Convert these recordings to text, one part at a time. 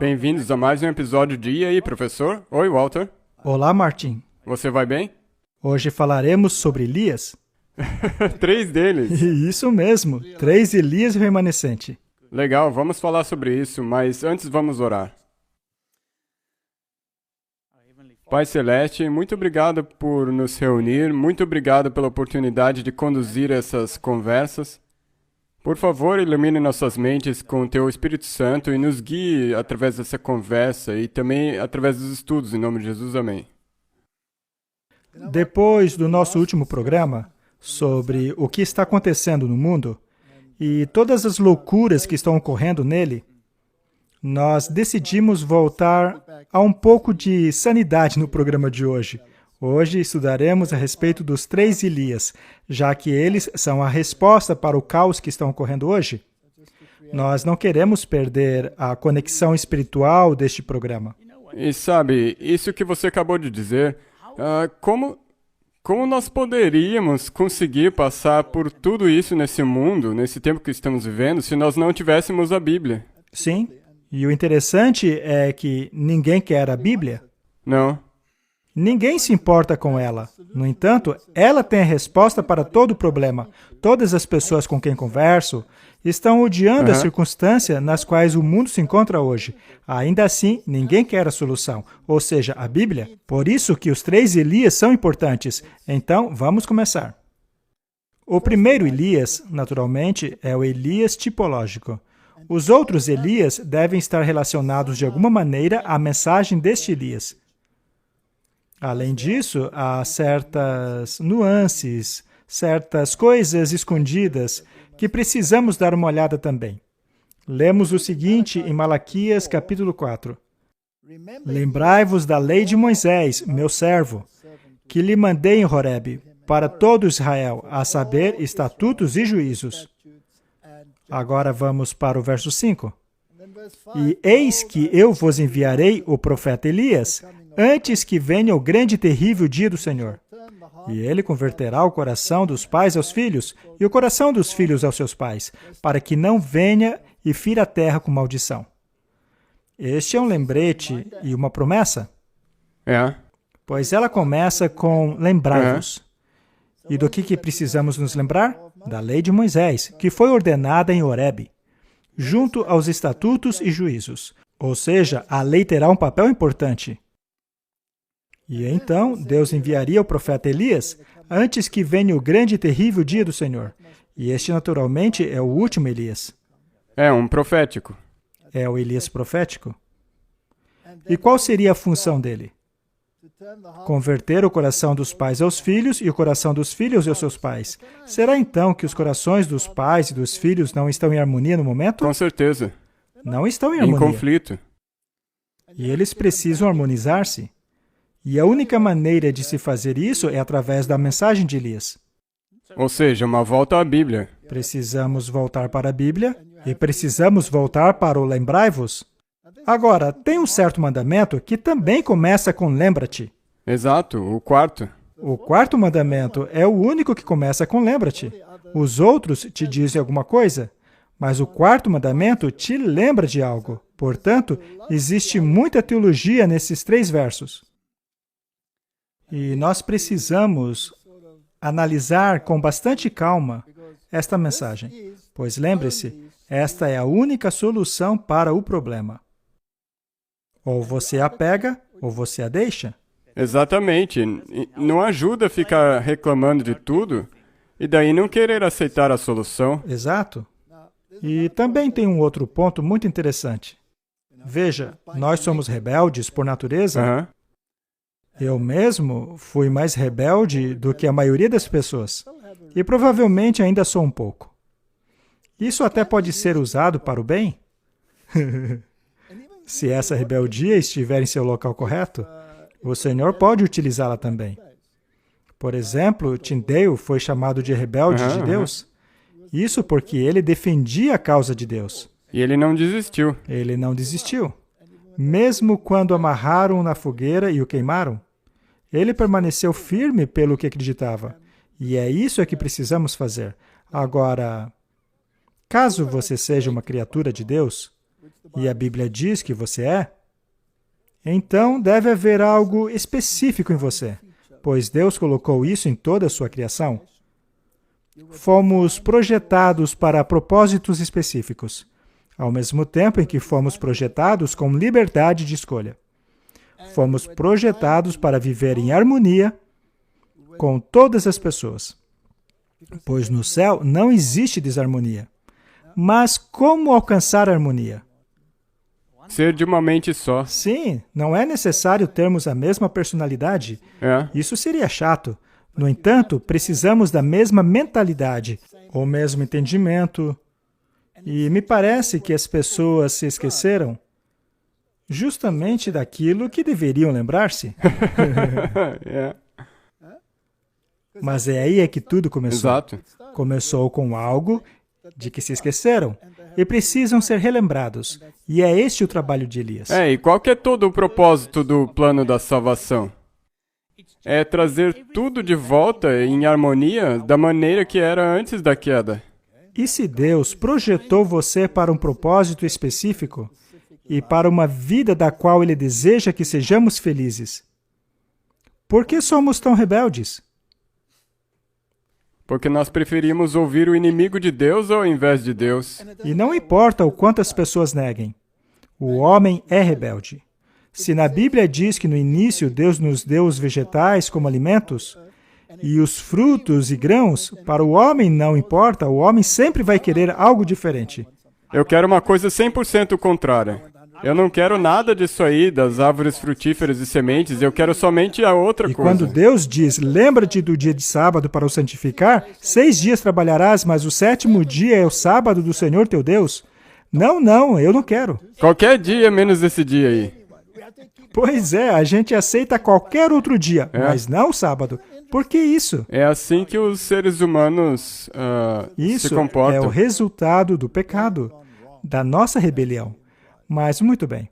Bem-vindos a mais um episódio de E aí, professor? Oi, Walter. Olá, Martin. Você vai bem? Hoje falaremos sobre Elias. 3 deles. Isso mesmo, 3 Elias remanescente. Legal, vamos falar sobre isso, mas antes vamos orar. Pai Celeste, muito obrigado por nos reunir, muito obrigado pela oportunidade de conduzir essas conversas. Por favor, ilumine nossas mentes com o Teu Espírito Santo e nos guie através dessa conversa e também através dos estudos, em nome de Jesus, amém. Depois do nosso último programa sobre o que está acontecendo no mundo e todas as loucuras que estão ocorrendo nele, nós decidimos voltar a um pouco de sanidade no programa de hoje. Hoje estudaremos a respeito dos 3 Elias, já que eles são a resposta para o caos que está ocorrendo hoje. Nós não queremos perder a conexão espiritual deste programa. E sabe, isso que você acabou de dizer, como nós poderíamos conseguir passar por tudo isso nesse mundo, nesse tempo que estamos vivendo, se nós não tivéssemos a Bíblia? Sim. E o interessante é que ninguém quer a Bíblia. Não. Ninguém se importa com ela. No entanto, ela tem a resposta para todo o problema. Todas as pessoas com quem converso estão odiando a circunstância nas quais o mundo se encontra hoje. Ainda assim, ninguém quer a solução, ou seja, a Bíblia. Por isso que os 3 Elias são importantes. Então, vamos começar. O primeiro Elias, naturalmente, é o Elias tipológico. Os outros Elias devem estar relacionados de alguma maneira à mensagem deste Elias. Além disso, há certas nuances, certas coisas escondidas que precisamos dar uma olhada também. Lemos o seguinte em Malaquias, capítulo 4. Lembrai-vos da lei de Moisés, meu servo, que lhe mandei em Horebe, para todo Israel, a saber, estatutos e juízos. Agora vamos para o verso 5. E eis que eu vos enviarei o profeta Elias, antes que venha o grande e terrível dia do Senhor. E ele converterá o coração dos pais aos filhos, e o coração dos filhos aos seus pais, para que não venha e fira a terra com maldição. Este é um lembrete e uma promessa. Pois ela começa com lembrai-vos. E do que precisamos nos lembrar? Da lei de Moisés, que foi ordenada em Horebe, junto aos estatutos e juízos. Ou seja, a lei terá um papel importante. E então, Deus enviaria o profeta Elias antes que venha o grande e terrível dia do Senhor. E este, naturalmente, é o último Elias. É um profético. É o Elias profético. E qual seria a função dele? Converter o coração dos pais aos filhos e o coração dos filhos aos seus pais. Será então que os corações dos pais e dos filhos não estão em harmonia no momento? Com certeza. Não estão em harmonia. Em conflito. E eles precisam harmonizar-se. E a única maneira de se fazer isso é através da mensagem de Elias. Ou seja, uma volta à Bíblia. Precisamos voltar para a Bíblia e precisamos voltar para o lembrai-vos. Agora, tem um certo mandamento que também começa com lembra-te. Exato, o 4º. O 4º mandamento é o único que começa com lembra-te. Os outros te dizem alguma coisa, mas o 4º mandamento te lembra de algo. Portanto, existe muita teologia nesses 3 versos. E nós precisamos analisar com bastante calma esta mensagem, pois lembre-se, esta é a única solução para o problema. Ou você a pega, ou você a deixa. Exatamente. Não ajuda ficar reclamando de tudo e daí não querer aceitar a solução. Exato. E também tem um outro ponto muito interessante. Veja, nós somos rebeldes por natureza. Eu mesmo fui mais rebelde do que a maioria das pessoas. E provavelmente ainda sou um pouco. Isso até pode ser usado para o bem. Se essa rebeldia estiver em seu local correto, o Senhor pode utilizá-la também. Por exemplo, Tyndale foi chamado de rebelde de Deus. Isso porque ele defendia a causa de Deus. E ele não desistiu. Ele não desistiu. Mesmo quando amarraram na fogueira e o queimaram, ele permaneceu firme pelo que acreditava. E é isso que precisamos fazer. Agora, caso você seja uma criatura de Deus, e a Bíblia diz que você é, então deve haver algo específico em você, pois Deus colocou isso em toda a sua criação. Fomos projetados para propósitos específicos, ao mesmo tempo em que fomos projetados com liberdade de escolha. Fomos projetados para viver em harmonia com todas as pessoas, pois no céu não existe desarmonia. Mas como alcançar a harmonia? Ser de uma mente só. Sim, não é necessário termos a mesma personalidade. Isso seria chato. No entanto, precisamos da mesma mentalidade, o mesmo entendimento. E me parece que as pessoas se esqueceram justamente daquilo que deveriam lembrar-se. Mas é aí que tudo começou. Exato. Começou com algo de que se esqueceram e precisam ser relembrados. E é este o trabalho de Elias. E qual que é todo o propósito do plano da salvação? É trazer tudo de volta em harmonia da maneira que era antes da queda. E se Deus projetou você para um propósito específico e para uma vida da qual Ele deseja que sejamos felizes, por que somos tão rebeldes? Porque nós preferimos ouvir o inimigo de Deus ao invés de Deus. E não importa o quanto as pessoas neguem, o homem é rebelde. Se na Bíblia diz que no início Deus nos deu os vegetais como alimentos, e os frutos e grãos, para o homem não importa, o homem sempre vai querer algo diferente. Eu quero uma coisa 100% contrária. Eu não quero nada disso aí, das árvores frutíferas e sementes, eu quero somente a outra E coisa. quando Deus diz, lembra-te do dia de sábado para o santificar, 6 dias trabalharás, mas o 7º dia é o sábado do Senhor teu Deus. Não, eu não quero. Qualquer dia menos esse dia aí. Pois é, a gente aceita qualquer outro dia, mas não o sábado. Por que isso? É assim que os seres humanos se comportam. Isso é o resultado do pecado, da nossa rebelião. Mas muito bem,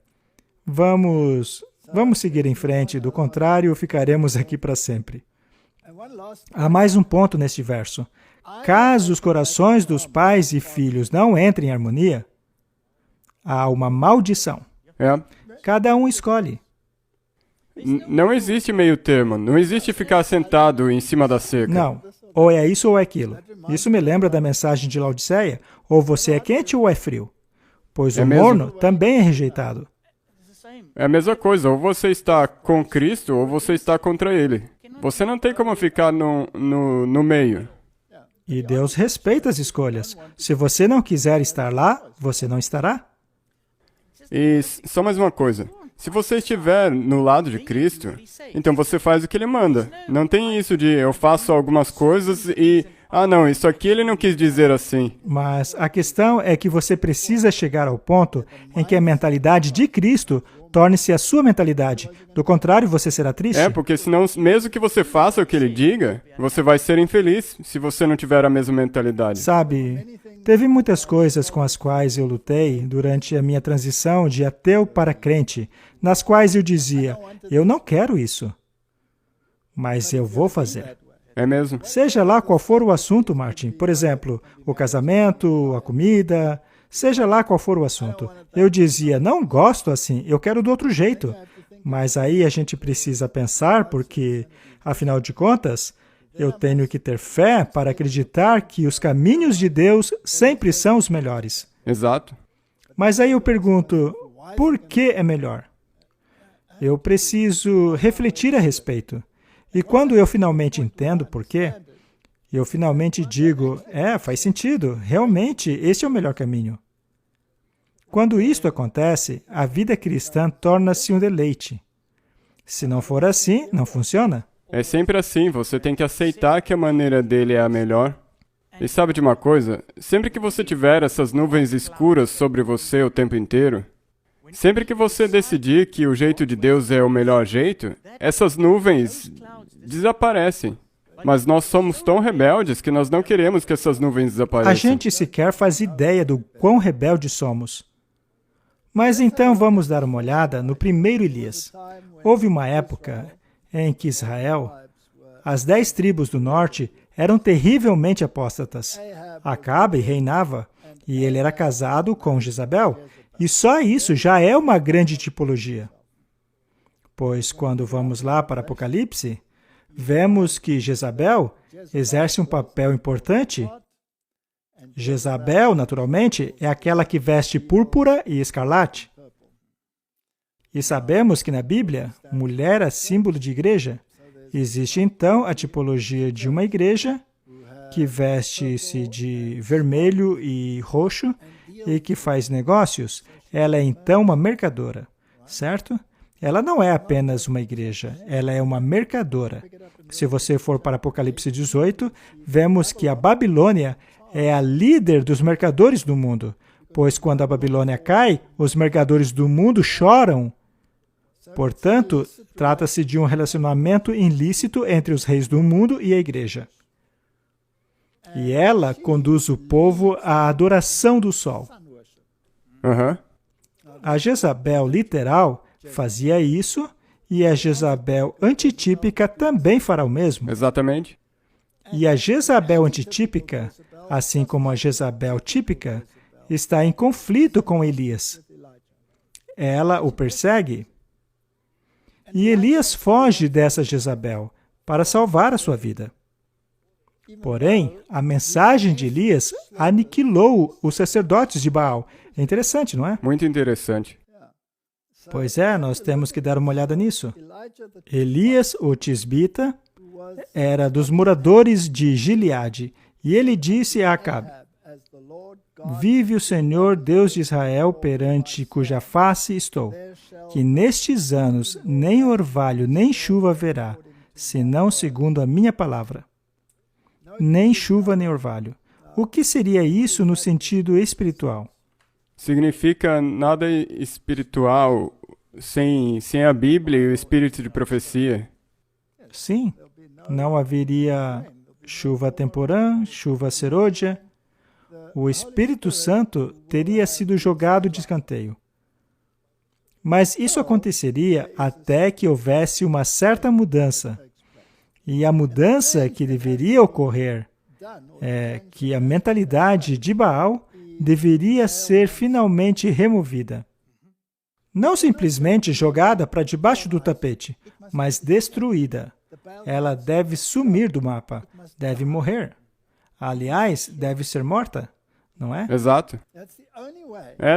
vamos seguir em frente, do contrário ficaremos aqui para sempre. Há mais um ponto neste verso. Caso os corações dos pais e filhos não entrem em harmonia, há uma maldição. Cada um escolhe. Não existe meio termo, não existe ficar sentado em cima da cerca. Não, ou é isso ou é aquilo. Isso me lembra da mensagem de Laodiceia, ou você é quente ou é frio. Pois o morno também é rejeitado. É a mesma coisa, ou você está com Cristo ou você está contra Ele. Você não tem como ficar no meio. E Deus respeita as escolhas. Se você não quiser estar lá, você não estará. E só mais uma coisa. Se você estiver no lado de Cristo, então você faz o que Ele manda. Não tem isso de eu faço algumas coisas e... não, isso aqui Ele não quis dizer assim. Mas a questão é que você precisa chegar ao ponto em que a mentalidade de Cristo torne-se a sua mentalidade. Do contrário, você será triste. Porque senão, mesmo que você faça o que Ele diga, você vai ser infeliz se você não tiver a mesma mentalidade. Sabe, teve muitas coisas com as quais eu lutei durante a minha transição de ateu para crente, nas quais eu dizia, eu não quero isso, mas eu vou fazer. É mesmo? Seja lá qual for o assunto, Martin. Por exemplo, o casamento, a comida, seja lá qual for o assunto. Eu dizia, não gosto assim, eu quero do outro jeito. Mas aí a gente precisa pensar, porque, afinal de contas, eu tenho que ter fé para acreditar que os caminhos de Deus sempre são os melhores. Exato. Mas aí eu pergunto, por que é melhor? Eu preciso refletir a respeito. E quando eu finalmente entendo por quê, eu finalmente digo, faz sentido, realmente esse é o melhor caminho. Quando isto acontece, a vida cristã torna-se um deleite. Se não for assim, não funciona. É sempre assim, você tem que aceitar que a maneira dele é a melhor. E sabe de uma coisa? Sempre que você tiver essas nuvens escuras sobre você o tempo inteiro, sempre que você decidir que o jeito de Deus é o melhor jeito, essas nuvens desaparecem. Mas nós somos tão rebeldes que nós não queremos que essas nuvens desapareçam. A gente sequer faz ideia do quão rebeldes somos. Mas então vamos dar uma olhada no primeiro Elias. Houve uma época em que Israel, as 10 tribos do norte, eram terrivelmente apóstatas. Acabe reinava, e ele era casado com Jezabel, E só isso já é uma grande tipologia. Pois quando vamos lá para Apocalipse, vemos que Jezabel exerce um papel importante. Jezabel, naturalmente, é aquela que veste púrpura e escarlate. E sabemos que na Bíblia, mulher é símbolo de igreja. Existe então a tipologia de uma igreja que veste-se de vermelho e roxo e que faz negócios. Ela é então uma mercadora, certo? Ela não é apenas uma igreja, ela é uma mercadora. Se você for para Apocalipse 18, vemos que a Babilônia é a líder dos mercadores do mundo, pois quando a Babilônia cai, os mercadores do mundo choram. Portanto, trata-se de um relacionamento ilícito entre os reis do mundo e a igreja. E ela conduz o povo à adoração do sol. A Jezabel literal fazia isso, e a Jezabel antitípica também fará o mesmo. Exatamente. E a Jezabel antitípica, assim como a Jezabel típica, está em conflito com Elias. Ela o persegue. E Elias foge dessa Jezabel para salvar a sua vida. Porém, a mensagem de Elias aniquilou os sacerdotes de Baal. É interessante, não é? Muito interessante. Pois é, nós temos que dar uma olhada nisso. Elias, o tisbita, era dos moradores de Gileade, e ele disse a Acabe: Vive o Senhor, Deus de Israel, perante cuja face estou, que nestes anos nem orvalho nem chuva haverá, senão segundo a minha palavra. Nem chuva nem orvalho. O que seria isso no sentido espiritual? Significa nada espiritual sem a Bíblia e o espírito de profecia. Sim, não haveria chuva temporã, chuva serôdia. O Espírito Santo teria sido jogado de escanteio. Mas isso aconteceria até que houvesse uma certa mudança. E a mudança que deveria ocorrer é que a mentalidade de Baal deveria ser finalmente removida. Não simplesmente jogada para debaixo do tapete, mas destruída. Ela deve sumir do mapa, deve morrer. Aliás, deve ser morta, não é? Exato.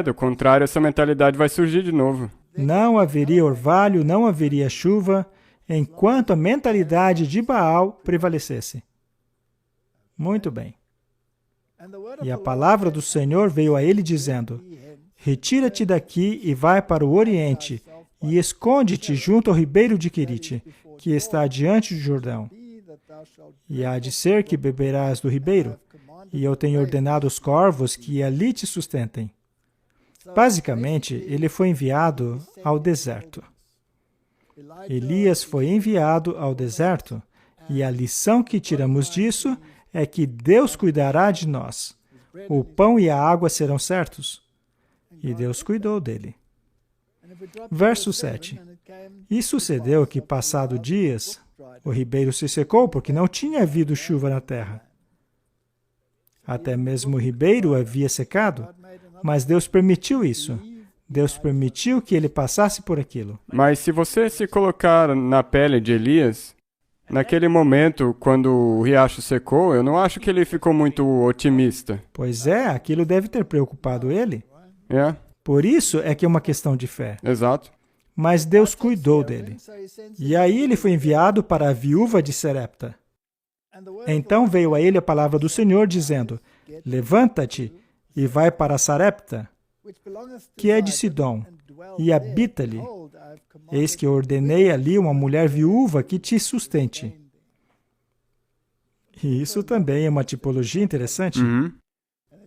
Do contrário, essa mentalidade vai surgir de novo. Não haveria orvalho, não haveria chuva, enquanto a mentalidade de Baal prevalecesse. Muito bem. E a palavra do Senhor veio a ele dizendo: Retira-te daqui e vai para o Oriente, e esconde-te junto ao ribeiro de Querite, que está diante do Jordão. E há de ser que beberás do ribeiro, e eu tenho ordenado os corvos que ali te sustentem. Basicamente, ele foi enviado ao deserto. Elias foi enviado ao deserto, e a lição que tiramos disso é que Deus cuidará de nós. O pão e a água serão certos. E Deus cuidou dele. Verso 7. E sucedeu que, passado dias, o ribeiro se secou, porque não tinha havido chuva na terra. Até mesmo o ribeiro havia secado, mas Deus permitiu isso. Deus permitiu que ele passasse por aquilo. Mas se você se colocar na pele de Elias, naquele momento, quando o riacho secou, eu não acho que ele ficou muito otimista. Pois é, aquilo deve ter preocupado ele. Por isso é que é uma questão de fé. Exato. Mas Deus cuidou dele. E aí ele foi enviado para a viúva de Serepta. Então veio a ele a palavra do Senhor, dizendo: Levanta-te e vai para Sarepta, que é de Sidom, e habita-lhe. Eis que ordenei ali uma mulher viúva que te sustente. E isso também é uma tipologia interessante.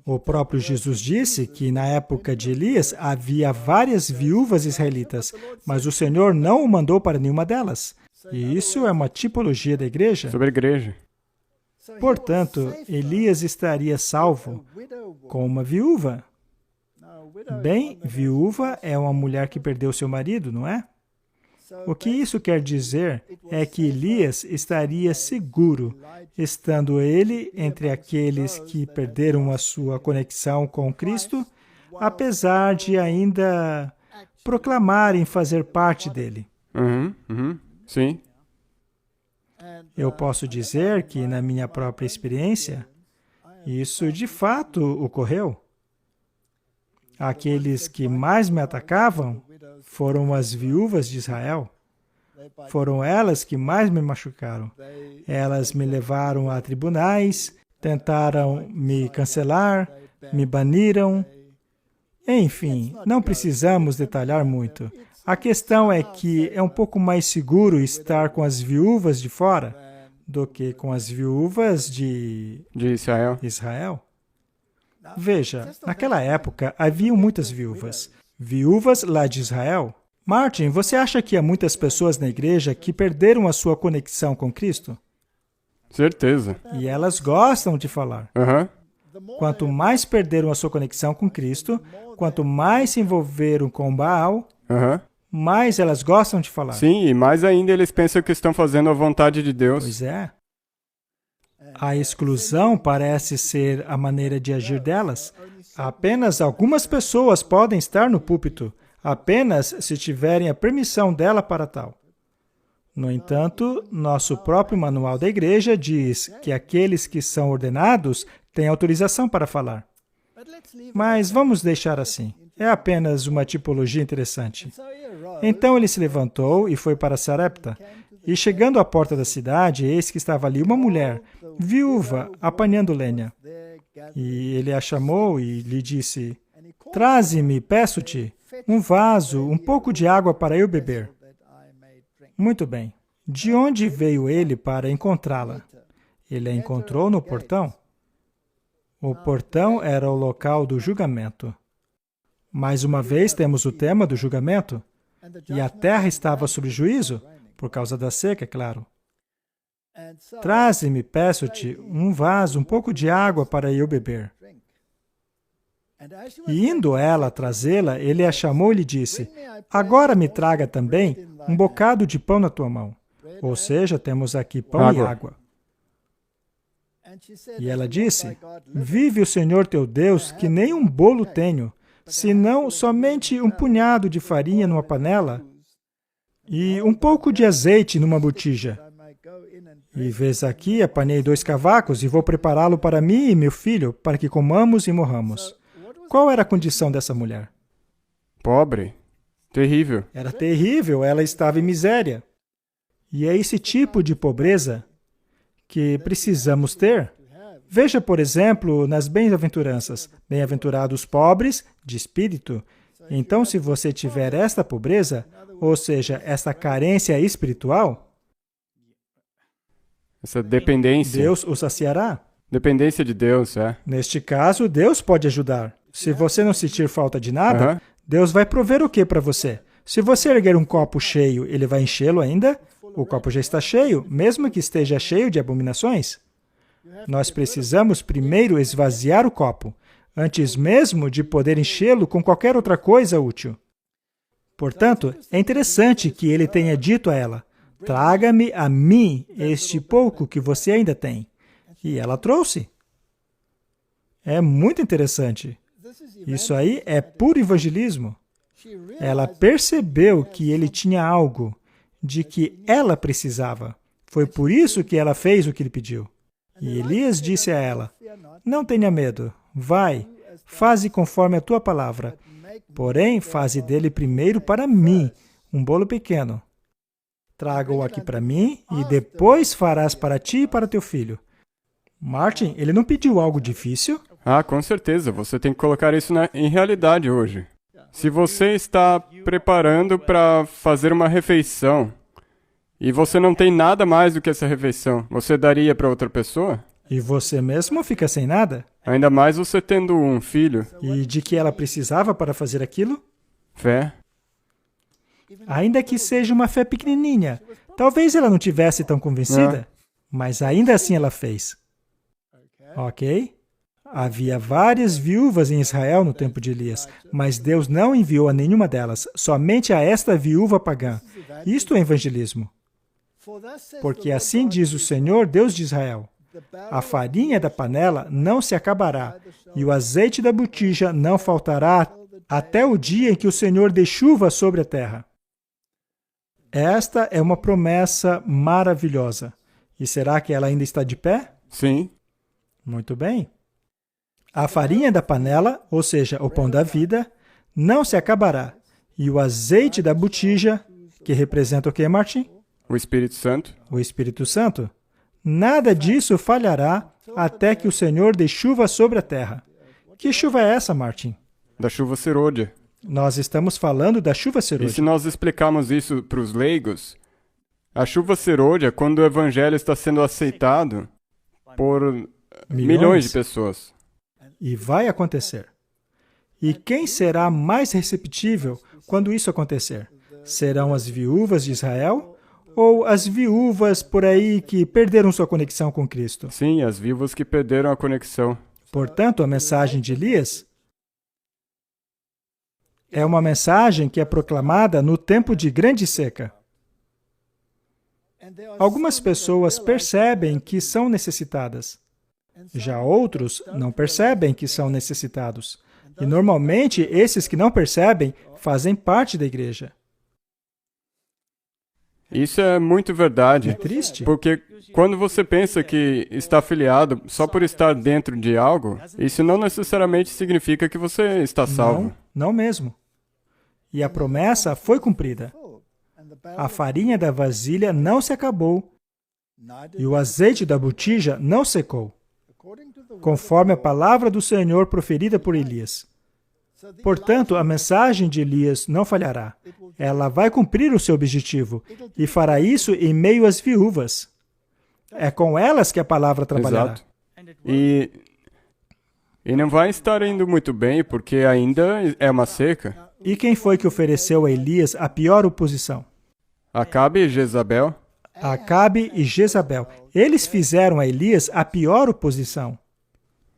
O próprio Jesus disse que na época de Elias havia várias viúvas israelitas, mas o Senhor não o mandou para nenhuma delas. E isso é uma tipologia da igreja. Sobre a igreja. Portanto, Elias estaria salvo com uma viúva. Bem, viúva é uma mulher que perdeu seu marido, não é? O que isso quer dizer é que Elias estaria seguro, estando ele entre aqueles que perderam a sua conexão com Cristo, apesar de ainda proclamarem fazer parte dele. Sim. Eu posso dizer que, na minha própria experiência, isso de fato ocorreu. Aqueles que mais me atacavam foram as viúvas de Israel. Foram elas que mais me machucaram. Elas me levaram a tribunais, tentaram me cancelar, me baniram. Enfim, não precisamos detalhar muito. A questão é que é um pouco mais seguro estar com as viúvas de fora do que com as viúvas de Israel. Veja, naquela época haviam muitas viúvas. Viúvas lá de Israel. Martin, você acha que há muitas pessoas na igreja que perderam a sua conexão com Cristo? Certeza. E elas gostam de falar. Quanto mais perderam a sua conexão com Cristo, quanto mais se envolveram com Baal, mais elas gostam de falar. Sim, e mais ainda eles pensam que estão fazendo a vontade de Deus. Pois é. A exclusão parece ser a maneira de agir delas. Apenas algumas pessoas podem estar no púlpito, apenas se tiverem a permissão dela para tal. No entanto, nosso próprio manual da igreja diz que aqueles que são ordenados têm autorização para falar. Mas vamos deixar assim. É apenas uma tipologia interessante. Então ele se levantou e foi para Sarepta. E chegando à porta da cidade, eis que estava ali uma mulher, viúva, apanhando lenha. E ele a chamou e lhe disse, traze-me, peço-te, um vaso, um pouco de água para eu beber. Muito bem. De onde veio ele para encontrá-la? Ele a encontrou no portão. O portão era o local do julgamento. Mais uma vez temos o tema do julgamento. E a terra estava sob juízo, por causa da seca, é claro. Traze-me, peço-te, um vaso, um pouco de água para eu beber. E indo ela trazê-la, ele a chamou e lhe disse, agora me traga também um bocado de pão na tua mão. Ou seja, temos aqui pão e água. E ela disse, vive o Senhor teu Deus, que nem um bolo tenho, senão somente um punhado de farinha numa panela e um pouco de azeite numa botija. E vês aqui, apanhei 2 cavacos e vou prepará-lo para mim e meu filho, para que comamos e morramos. Qual era a condição dessa mulher? Pobre. Terrível. Era terrível, ela estava em miséria. E é esse tipo de pobreza que precisamos ter. Veja, por exemplo, nas bem-aventuranças. Bem-aventurados pobres de espírito. Então, se você tiver esta pobreza, ou seja, esta carência espiritual, essa dependência. Deus o saciará. Dependência de Deus, é. Neste caso, Deus pode ajudar. Se você não sentir falta de nada, Deus vai prover o que para você? Se você erguer um copo cheio, ele vai enchê-lo ainda? O copo já está cheio, mesmo que esteja cheio de abominações. Nós precisamos primeiro esvaziar o copo, antes mesmo de poder enchê-lo com qualquer outra coisa útil. Portanto, é interessante que ele tenha dito a ela, traga-me a mim este pouco que você ainda tem. E ela trouxe. É muito interessante. Isso aí é puro evangelismo. Ela percebeu que ele tinha algo de que ela precisava. Foi por isso que ela fez o que ele pediu. E Elias disse a ela, não tenha medo, vai, faze conforme a tua palavra. Porém, faze dele primeiro para mim um bolo pequeno. Traga-o aqui para mim e depois farás para ti e para teu filho. Martin, ele não pediu algo difícil? Ah, com certeza. Você tem que colocar isso em realidade hoje. Se você está preparando para fazer uma refeição e você não tem nada mais do que essa refeição, você daria para outra pessoa? E você mesmo fica sem nada? Ainda mais você tendo um filho. E de que ela precisava para fazer aquilo? Fé. Ainda que seja uma fé pequenininha. Talvez ela não tivesse tão convencida, mas ainda assim ela fez. Ok? Havia várias viúvas em Israel no tempo de Elias, mas Deus não enviou a nenhuma delas, somente a esta viúva pagã. Isto é evangelismo. Porque assim diz o Senhor, Deus de Israel, A farinha da panela não se acabará, e o azeite da botija não faltará até o dia em que o Senhor dê chuva sobre a terra. Esta é uma promessa maravilhosa. E será que ela ainda está de pé? Sim. Muito bem. A farinha da panela, ou seja, o pão da vida, não se acabará, e o azeite da botija, que representa o que, Martin? O Espírito Santo. O Espírito Santo. Nada disso falhará até que o Senhor dê chuva sobre a terra. Que chuva é essa, Martin? Da chuva serôdia. Nós estamos falando da chuva E se serôdia. nós explicarmos isso para os leigos, a chuva serôdia, quando o evangelho está sendo aceitado por milhões de pessoas. E vai acontecer. E quem será mais receptível quando isso acontecer? Serão as viúvas de Israel ou as viúvas por aí que perderam sua conexão com Cristo? Sim, as viúvas que perderam a conexão. Portanto, a mensagem de Elias é uma mensagem que é proclamada no tempo de grande seca. Algumas pessoas percebem que são necessitadas. Já outros não percebem que são necessitados. E normalmente, esses que não percebem fazem parte da igreja. Isso é muito verdade. É triste? Porque quando você pensa que está afiliado só por estar dentro de algo, isso não necessariamente significa que você está salvo. Não mesmo. E a promessa foi cumprida. A farinha da vasilha não se acabou e o azeite da botija não secou, conforme a palavra do Senhor proferida por Elias. Portanto, a mensagem de Elias não falhará. Ela vai cumprir o seu objetivo e fará isso em meio às viúvas. É com elas que a palavra trabalhará. Exato. E não vai estar indo muito bem, porque ainda é uma seca. E quem foi que ofereceu a Elias a pior oposição? Acabe e Jezabel. Acabe e Jezabel. Eles fizeram a Elias a pior oposição.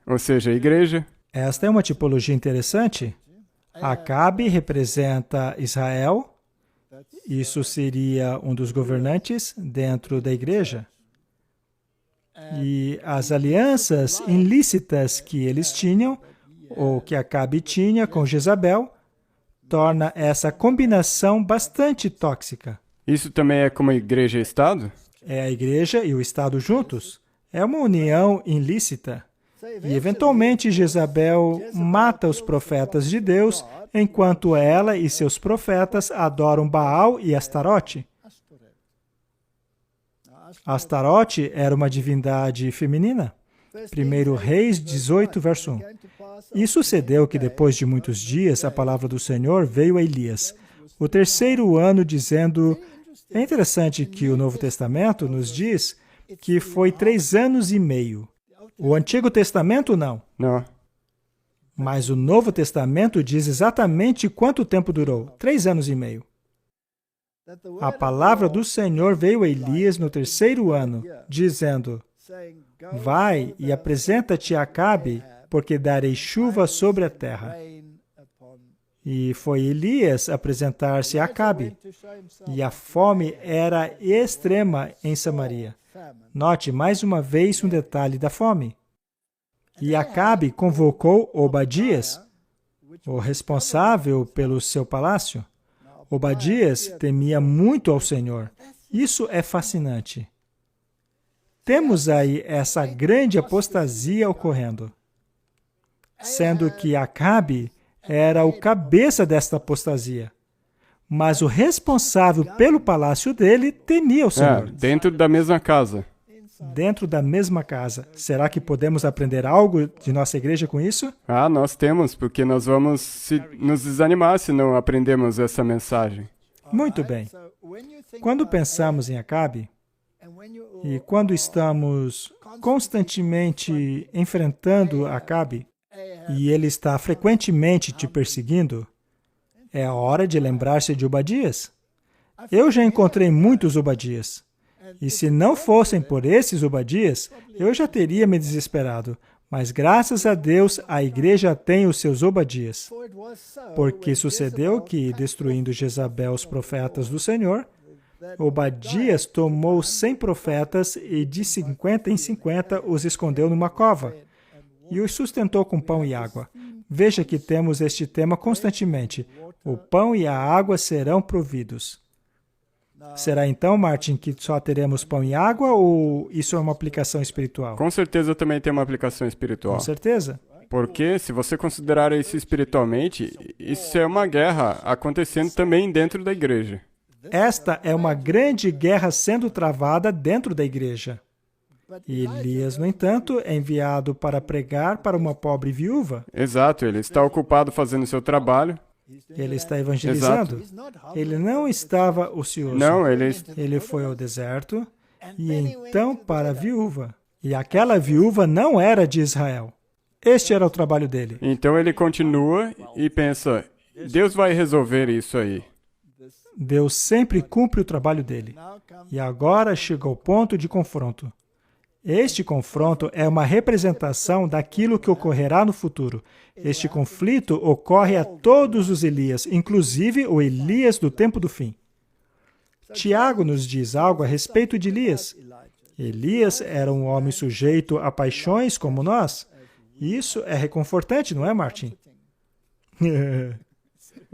Ou seja, a igreja. Esta é uma tipologia interessante. Acabe representa Israel. Isso seria um dos governantes dentro da igreja. E as alianças ilícitas que eles tinham, ou que Acabe tinha com Jezabel, torna essa combinação bastante tóxica. Isso também é como igreja e Estado? É a igreja e o Estado juntos. É uma união ilícita. E, eventualmente, Jezabel mata os profetas de Deus, enquanto ela e seus profetas adoram Baal e Astarote. Astarote era uma divindade feminina. 1 Reis 18, verso 1. E sucedeu que, depois de muitos dias, a palavra do Senhor veio a Elias, o terceiro ano, dizendo... É interessante que o Novo Testamento nos diz que foi 3 anos e meio. O Antigo Testamento, não. Não. Mas o Novo Testamento diz exatamente quanto tempo durou. 3 anos e meio. A palavra do Senhor veio a Elias no terceiro ano, dizendo, vai e apresenta-te a Acabe, porque darei chuva sobre a terra. E foi Elias apresentar-se a Acabe. E a fome era extrema em Samaria. Note mais uma vez um detalhe da fome. E Acabe convocou Obadias, o responsável pelo seu palácio. Obadias temia muito ao Senhor. Isso é fascinante. Temos aí essa grande apostasia ocorrendo. Sendo que Acabe era o cabeça desta apostasia. Mas o responsável pelo palácio dele temia o Senhor. Dentro da mesma casa. Dentro da mesma casa. Será que podemos aprender algo de nossa igreja com isso? Nós temos, porque nós vamos nos desanimar se não aprendemos essa mensagem. Muito bem. Quando pensamos em Acabe, e quando estamos constantemente enfrentando Acabe, e ele está frequentemente te perseguindo, é a hora de lembrar-se de Obadias. Eu já encontrei muitos Obadias. E se não fossem por esses Obadias, eu já teria me desesperado. Mas graças a Deus, a igreja tem os seus Obadias. Porque sucedeu que, destruindo Jezabel os profetas do Senhor, Obadias tomou 100 profetas e de 50 em 50 os escondeu numa cova e os sustentou com pão e água. Veja que temos este tema constantemente. O pão e a água serão providos. Será então, Martin, que só teremos pão e água ou isso é uma aplicação espiritual? Com certeza também tem uma aplicação espiritual. Com certeza. Porque, se você considerar isso espiritualmente, isso é uma guerra acontecendo também dentro da igreja. Esta é uma grande guerra sendo travada dentro da igreja. E Elias, no entanto, é enviado para pregar para uma pobre viúva. Exato, ele está ocupado fazendo seu trabalho. Ele está evangelizando. Ele não estava ocioso. Não, Ele foi ao deserto e então para a viúva. E aquela viúva não era de Israel. Este era o trabalho dele. Então ele continua e pensa, Deus vai resolver isso aí. Deus sempre cumpre o trabalho dele. E agora chega ao ponto de confronto. Este confronto é uma representação daquilo que ocorrerá no futuro. Este conflito ocorre a todos os Elias, inclusive o Elias do tempo do fim. Tiago nos diz algo a respeito de Elias. Elias era um homem sujeito a paixões como nós. Isso é reconfortante, não é, Martin?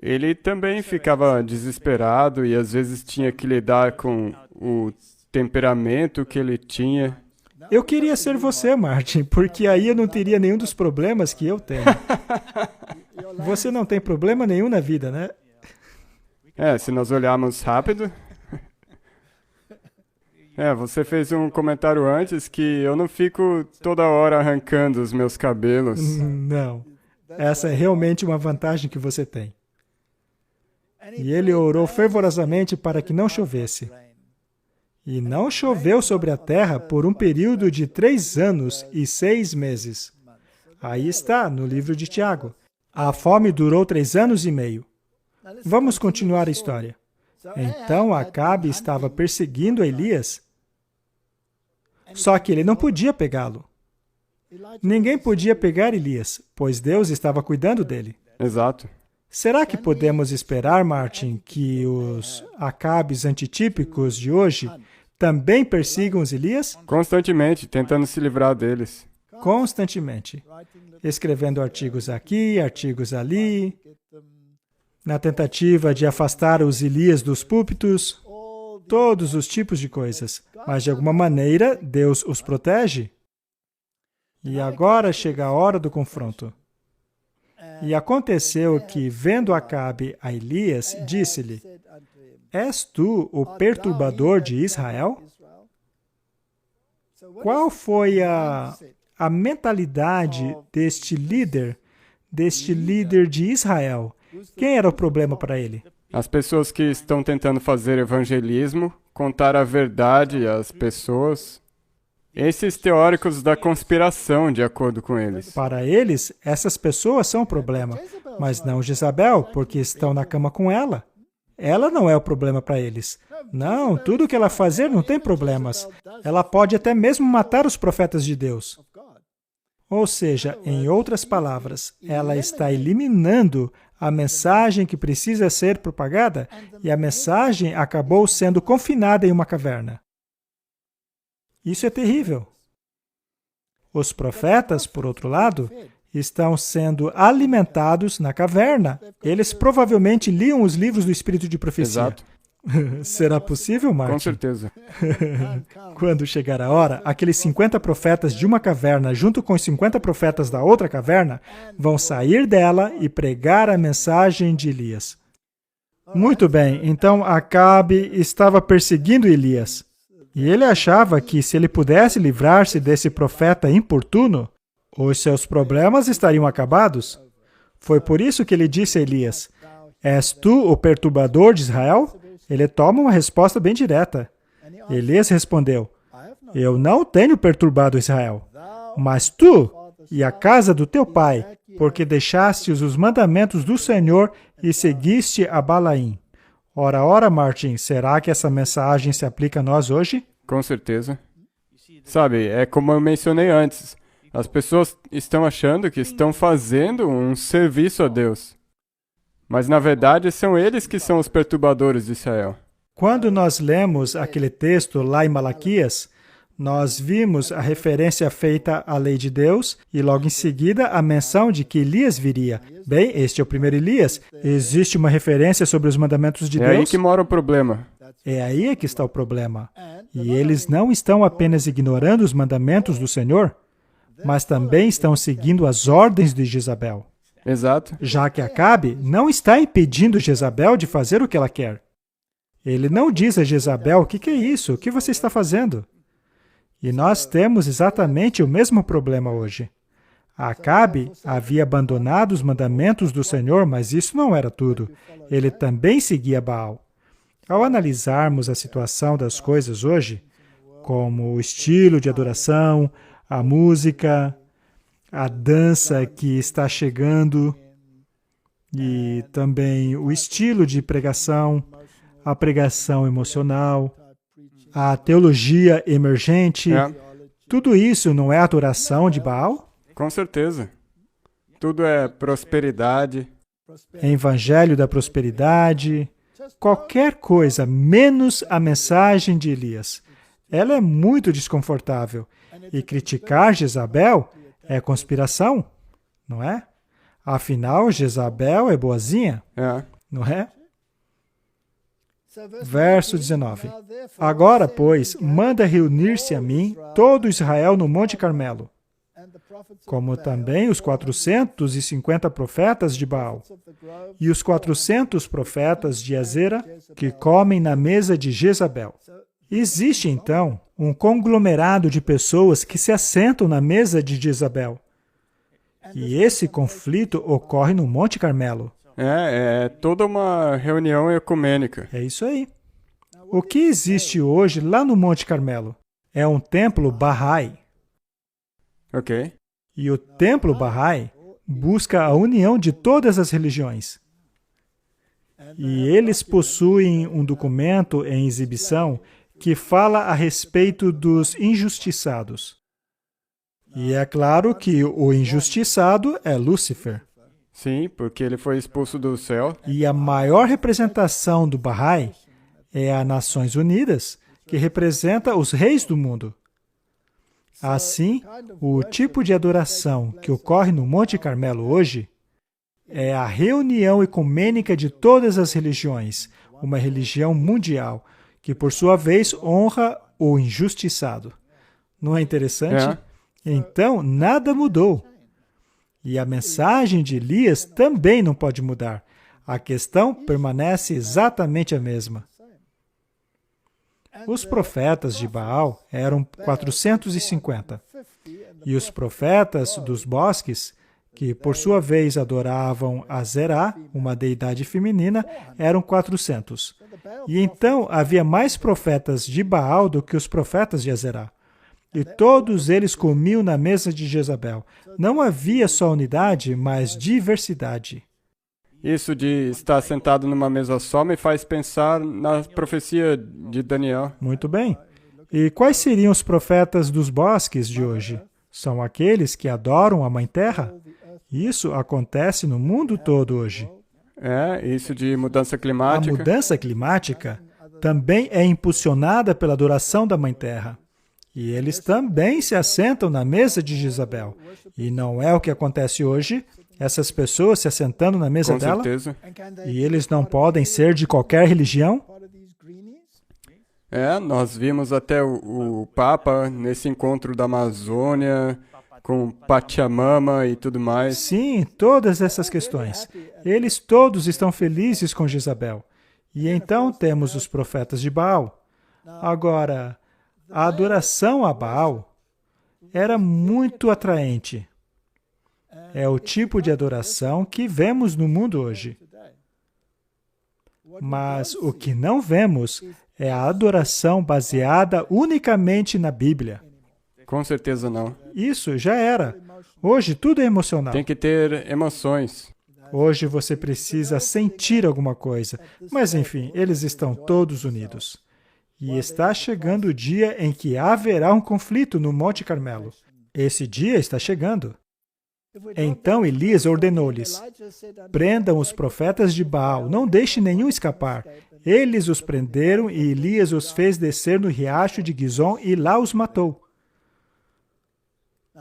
Ele também ficava desesperado e às vezes tinha que lidar com o temperamento que ele tinha. Eu queria ser você, Martin, porque aí eu não teria nenhum dos problemas que eu tenho. Você não tem problema nenhum na vida, né? Se nós olharmos rápido... você fez um comentário antes que eu não fico toda hora arrancando os meus cabelos. Não. Essa é realmente uma vantagem que você tem. E ele orou fervorosamente para que não chovesse. E não choveu sobre a terra por um período de 3 anos e 6 meses. Aí está, no livro de Tiago. A fome durou 3 anos e meio. Vamos continuar a história. Então Acabe estava perseguindo Elias, só que ele não podia pegá-lo. Ninguém podia pegar Elias, pois Deus estava cuidando dele. Exato. Será que podemos esperar, Martin, que os Acabes antitípicos de hoje também persigam os Elias? Constantemente, tentando se livrar deles. Constantemente. Escrevendo artigos aqui, artigos ali, na tentativa de afastar os Elias dos púlpitos, todos os tipos de coisas. Mas, de alguma maneira, Deus os protege. E agora chega a hora do confronto. E aconteceu que, vendo Acabe a Elias, disse-lhe, És tu o perturbador de Israel? Qual foi a mentalidade deste líder de Israel? Quem era o problema para ele? As pessoas que estão tentando fazer evangelismo, contar a verdade às pessoas. Esses teóricos da conspiração, de acordo com eles. Para eles, essas pessoas são o problema, mas não Jezabel, porque estão na cama com ela. Ela não é o problema para eles. Não, tudo que ela fazer não tem problemas. Ela pode até mesmo matar os profetas de Deus. Ou seja, em outras palavras, ela está eliminando a mensagem que precisa ser propagada e a mensagem acabou sendo confinada em uma caverna. Isso é terrível. Os profetas, por outro lado, estão sendo alimentados na caverna. Eles provavelmente liam os livros do Espírito de Profecia. Exato. Será possível, Martin? Com certeza. Quando chegar a hora, aqueles 50 profetas de uma caverna, junto com os 50 profetas da outra caverna, vão sair dela e pregar a mensagem de Elias. Muito bem, então Acabe estava perseguindo Elias. E ele achava que se ele pudesse livrar-se desse profeta importuno, os seus problemas estariam acabados. Foi por isso que ele disse a Elias, És tu o perturbador de Israel? Ele toma uma resposta bem direta. Elias respondeu, Eu não tenho perturbado Israel, mas tu e a casa do teu pai, porque deixastes os mandamentos do Senhor e seguiste a Balaim. Ora, Martin, será que essa mensagem se aplica a nós hoje? Com certeza. Sabe, é como eu mencionei antes. As pessoas estão achando que estão fazendo um serviço a Deus. Mas, na verdade, são eles que são os perturbadores de Israel. Quando nós lemos aquele texto lá em Malaquias, nós vimos a referência feita à lei de Deus e logo em seguida a menção de que Elias viria. Bem, este é o primeiro Elias. Existe uma referência sobre os mandamentos de Deus? É aí que mora o problema. É aí que está o problema. E eles não estão apenas ignorando os mandamentos do Senhor, mas também estão seguindo as ordens de Jezabel. Exato. Já que Acabe não está impedindo Jezabel de fazer o que ela quer. Ele não diz a Jezabel, o que é isso? O que você está fazendo? E nós temos exatamente o mesmo problema hoje. Acabe havia abandonado os mandamentos do Senhor, mas isso não era tudo. Ele também seguia Baal. Ao analisarmos a situação das coisas hoje, como o estilo de adoração, a música, a dança que está chegando, e também o estilo de pregação, a pregação emocional, a teologia emergente, tudo isso não é adoração de Baal? Com certeza. Tudo é prosperidade. É evangelho da prosperidade, qualquer coisa menos a mensagem de Elias. Ela é muito desconfortável. E criticar Jezabel é conspiração, não é? Afinal, Jezabel é boazinha, não é? Verso 19. Agora, pois, manda reunir-se a mim todo Israel no Monte Carmelo, como também os 450 profetas de Baal, e os 400 profetas de Azera, que comem na mesa de Jezabel. Existe, então, um conglomerado de pessoas que se assentam na mesa de Jezabel. E esse conflito ocorre no Monte Carmelo. É toda uma reunião ecumênica. É isso aí. O que existe hoje lá no Monte Carmelo? É um templo Bahá'í. Ok. E o templo Bahá'í busca a união de todas as religiões. E eles possuem um documento em exibição que fala a respeito dos injustiçados. E é claro que o injustiçado é Lúcifer. Sim, porque ele foi expulso do céu. E a maior representação do Bahá'í é a Nações Unidas, que representa os reis do mundo. Assim, o tipo de adoração que ocorre no Monte Carmelo hoje é a reunião ecumênica de todas as religiões, uma religião mundial, que por sua vez honra o injustiçado. Não é interessante? Então, nada mudou. E a mensagem de Elias também não pode mudar. A questão permanece exatamente a mesma. Os profetas de Baal eram 450. E os profetas dos bosques, que por sua vez adoravam Azerá, uma deidade feminina, eram 400. E então havia mais profetas de Baal do que os profetas de Azerá. E todos eles comiam na mesa de Jezabel. Não havia só unidade, mas diversidade. Isso de estar sentado numa mesa só me faz pensar na profecia de Daniel. Muito bem. E quais seriam os profetas dos bosques de hoje? São aqueles que adoram a Mãe Terra? Isso acontece no mundo todo hoje. Isso de mudança climática. A mudança climática também é impulsionada pela adoração da Mãe Terra. E eles também se assentam na mesa de Jezabel. E não é o que acontece hoje, essas pessoas se assentando na mesa dela? Com certeza. E eles não podem ser de qualquer religião? Nós vimos até o Papa nesse encontro da Amazônia, com Pachamama e tudo mais. Sim, todas essas questões. Eles todos estão felizes com Jezabel. E então temos os profetas de Baal. Agora, a adoração a Baal era muito atraente. É o tipo de adoração que vemos no mundo hoje. Mas o que não vemos é a adoração baseada unicamente na Bíblia. Com certeza não. Isso já era. Hoje tudo é emocional. Tem que ter emoções. Hoje você precisa sentir alguma coisa. Mas enfim, eles estão todos unidos. E está chegando o dia em que haverá um conflito no Monte Carmelo. Esse dia está chegando. Então Elias ordenou-lhes: prendam os profetas de Baal, não deixe nenhum escapar. Eles os prenderam e Elias os fez descer no riacho de Gizom e lá os matou.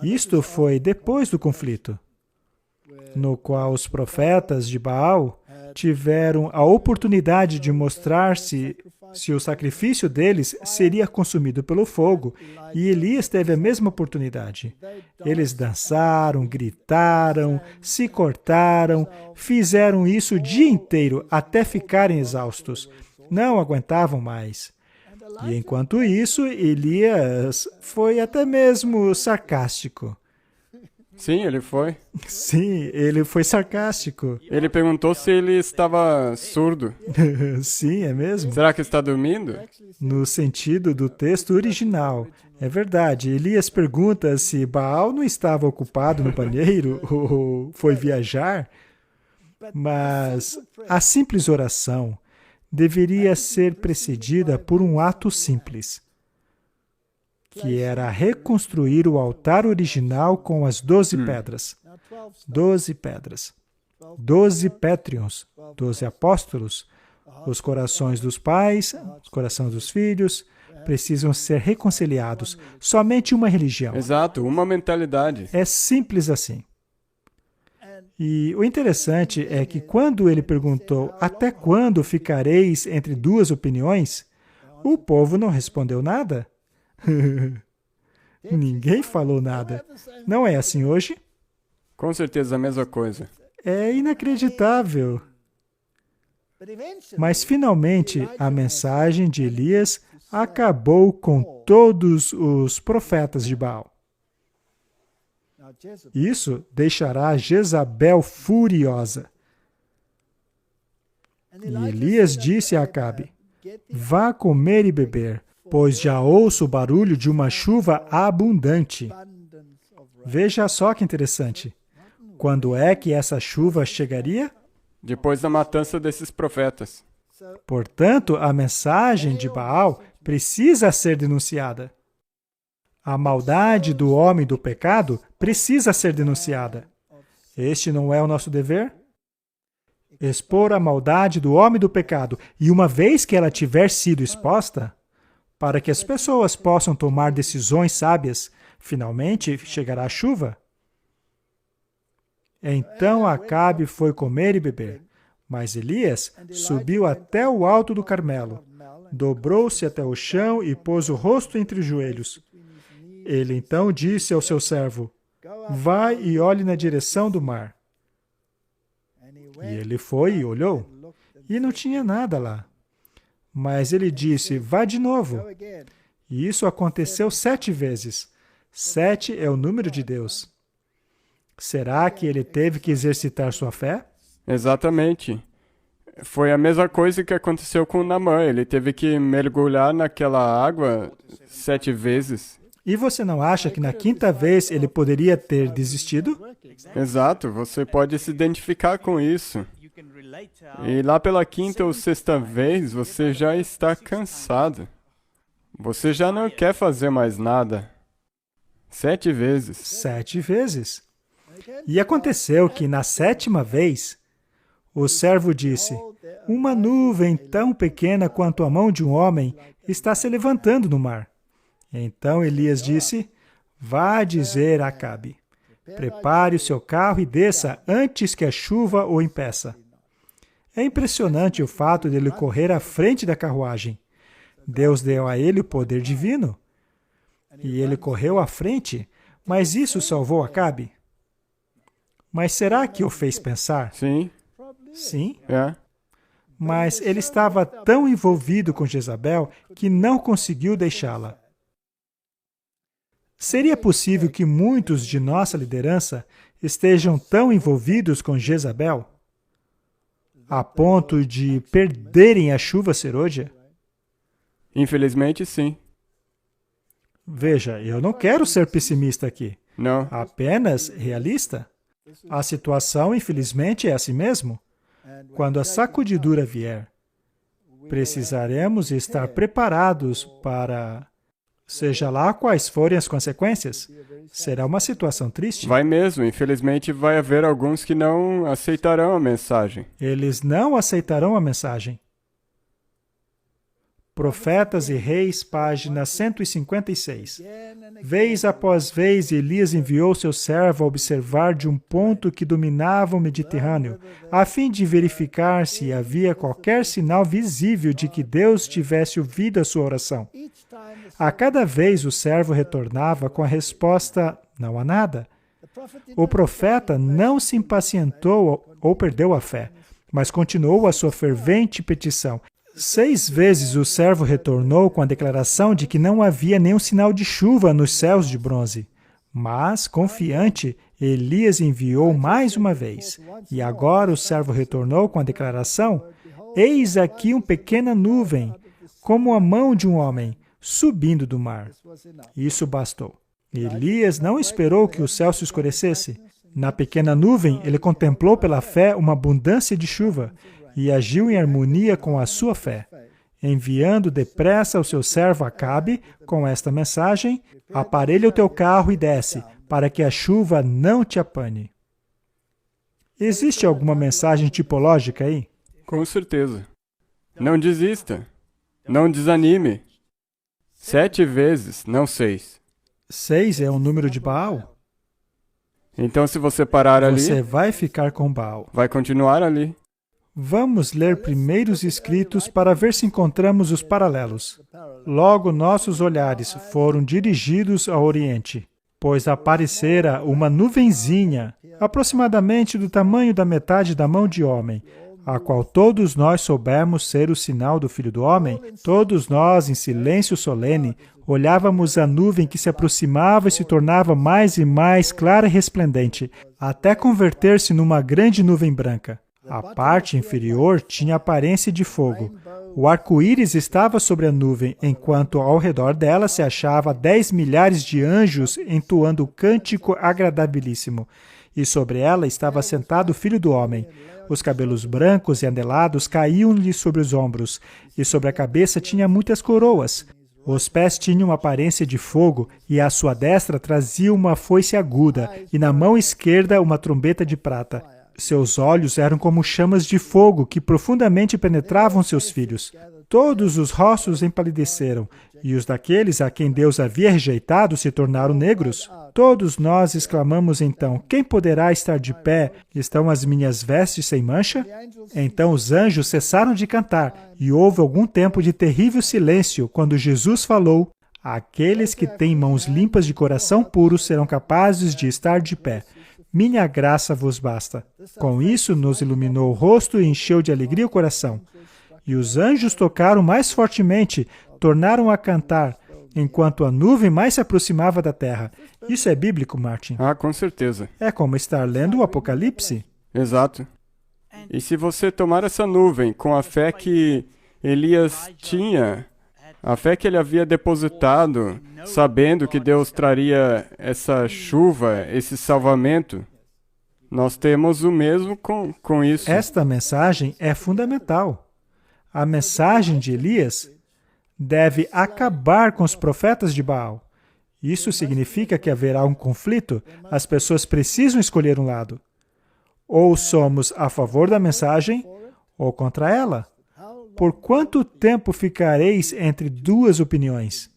Isto foi depois do conflito, no qual os profetas de Baal tiveram a oportunidade de mostrar se o sacrifício deles seria consumido pelo fogo, e Elias teve a mesma oportunidade. Eles dançaram, gritaram, se cortaram, fizeram isso o dia inteiro até ficarem exaustos. Não aguentavam mais. E enquanto isso, Elias foi até mesmo sarcástico. Sim, ele foi. Sim, ele foi sarcástico. Ele perguntou se ele estava surdo. Sim, é mesmo? Será que está dormindo? No sentido do texto original. É verdade. Elias pergunta se Baal não estava ocupado no banheiro ou foi viajar. Mas a simples oração deveria ser precedida por um ato simples, que era reconstruir o altar original com as 12 pedras. 12 pedras. 12 pétrions, 12 apóstolos. Os corações dos pais, os corações dos filhos, precisam ser reconciliados. Somente uma religião. Exato, uma mentalidade. É simples assim. E o interessante é que quando ele perguntou, até quando ficareis entre duas opiniões? O povo não respondeu nada. Ninguém falou nada. Não é assim hoje? Com certeza a mesma coisa. É inacreditável. Mas finalmente a mensagem de Elias acabou com todos os profetas de Baal. Isso deixará Jezabel furiosa. E Elias disse a Acabe: vá comer e beber, pois já ouço o barulho de uma chuva abundante. Veja só que interessante. Quando é que essa chuva chegaria? Depois da matança desses profetas. Portanto, a mensagem de Baal precisa ser denunciada. A maldade do homem do pecado precisa ser denunciada. Este não é o nosso dever? Expor a maldade do homem do pecado, e uma vez que ela tiver sido exposta, para que as pessoas possam tomar decisões sábias, finalmente chegará a chuva. Então Acabe foi comer e beber, mas Elias subiu até o alto do Carmelo, dobrou-se até o chão e pôs o rosto entre os joelhos. Ele então disse ao seu servo: vai e olhe na direção do mar. E ele foi e olhou, e não tinha nada lá. Mas ele disse: vá de novo. E isso aconteceu 7 vezes. 7 é o número de Deus. Será que ele teve que exercitar sua fé? Exatamente. Foi a mesma coisa que aconteceu com Naamã. Ele teve que mergulhar naquela água 7 vezes. E você não acha que na 5ª vez ele poderia ter desistido? Exato, você pode se identificar com isso. E lá pela 5ª ou 6ª vez, você já está cansado. Você já não quer fazer mais nada. 7 vezes. 7 vezes. E aconteceu que na 7ª vez, o servo disse: uma nuvem tão pequena quanto a mão de um homem está se levantando no mar. Então Elias disse: vá dizer a Acabe: prepare o seu carro e desça antes que a chuva o impeça. É impressionante o fato de ele correr à frente da carruagem. Deus deu a ele o poder divino. E ele correu à frente, mas isso salvou Acabe? Mas será que o fez pensar? Sim. Sim. É. Mas ele estava tão envolvido com Jezabel que não conseguiu deixá-la. Seria possível que muitos de nossa liderança estejam tão envolvidos com Jezabel a ponto de perderem a chuva serôdia? Infelizmente, sim. Veja, eu não quero ser pessimista aqui, Não. apenas realista. A situação, infelizmente, é assim mesmo. Quando a sacudidura vier, precisaremos estar preparados para Seja lá quais forem as consequências, será uma situação triste. Vai mesmo. Infelizmente, vai haver alguns que não aceitarão a mensagem. Eles não aceitarão a mensagem. Profetas e Reis, página 156. Vez após vez, Elias enviou seu servo a observar de um ponto que dominava o Mediterrâneo, a fim de verificar se havia qualquer sinal visível de que Deus tivesse ouvido a sua oração. A cada vez o servo retornava com a resposta: não há nada. O profeta não se impacientou ou perdeu a fé, mas continuou a sua fervente petição. 6 vezes o servo retornou com a declaração de que não havia nenhum sinal de chuva nos céus de bronze. Mas, confiante, Elias enviou mais uma vez. E agora o servo retornou com a declaração: eis aqui uma pequena nuvem, como a mão de um homem, subindo do mar. Isso bastou. Elias não esperou que o céu se escurecesse. Na pequena nuvem, ele contemplou pela fé uma abundância de chuva e agiu em harmonia com a sua fé, enviando depressa o seu servo Acabe com esta mensagem: aparelha o teu carro e desce, para que a chuva não te apane. Existe alguma mensagem tipológica aí? Com certeza. Não desista. Não desanime. 7 vezes, não 6. 6 é um número de Baal? Então, se você parar ali, Você vai ficar com Baal. vai continuar ali. Vamos ler primeiro os escritos para ver se encontramos os paralelos. Logo nossos olhares foram dirigidos ao Oriente, pois aparecera uma nuvenzinha, aproximadamente do tamanho da metade da mão de homem, a qual todos nós soubemos ser o sinal do Filho do Homem. Todos nós, em silêncio solene, olhávamos a nuvem que se aproximava e se tornava mais e mais clara e resplendente, até converter-se numa grande nuvem branca. A parte inferior tinha aparência de fogo. O arco-íris estava sobre a nuvem, enquanto ao redor dela se achava 10 milhares de anjos entoando um cântico agradabilíssimo. E sobre ela estava sentado o Filho do Homem. Os cabelos brancos e anelados caíam-lhe sobre os ombros, e sobre a cabeça tinha muitas coroas. Os pés tinham aparência de fogo, e à sua destra trazia uma foice aguda, e na mão esquerda uma trombeta de prata. Seus olhos eram como chamas de fogo que profundamente penetravam seus filhos. Todos os rostos empalideceram, e os daqueles a quem Deus havia rejeitado se tornaram negros. Todos nós exclamamos então: quem poderá estar de pé? Estão as minhas vestes sem mancha? Então os anjos cessaram de cantar, e houve algum tempo de terrível silêncio, quando Jesus falou: aqueles que têm mãos limpas de coração puro serão capazes de estar de pé. Minha graça vos basta. Com isso, nos iluminou o rosto e encheu de alegria o coração. E os anjos tocaram mais fortemente, tornaram a cantar, enquanto a nuvem mais se aproximava da terra. Isso é bíblico, Martin? Ah, com certeza. É como estar lendo o Apocalipse. Exato. E se você tomar essa nuvem com a fé que Elias tinha, a fé que ele havia depositado, sabendo que Deus traria essa chuva, esse salvamento, nós temos o mesmo com isso. Esta mensagem é fundamental. A mensagem de Elias deve acabar com os profetas de Baal. Isso significa que haverá um conflito. As pessoas precisam escolher um lado. Ou somos a favor da mensagem, ou contra ela. Por quanto tempo ficareis entre duas opiniões?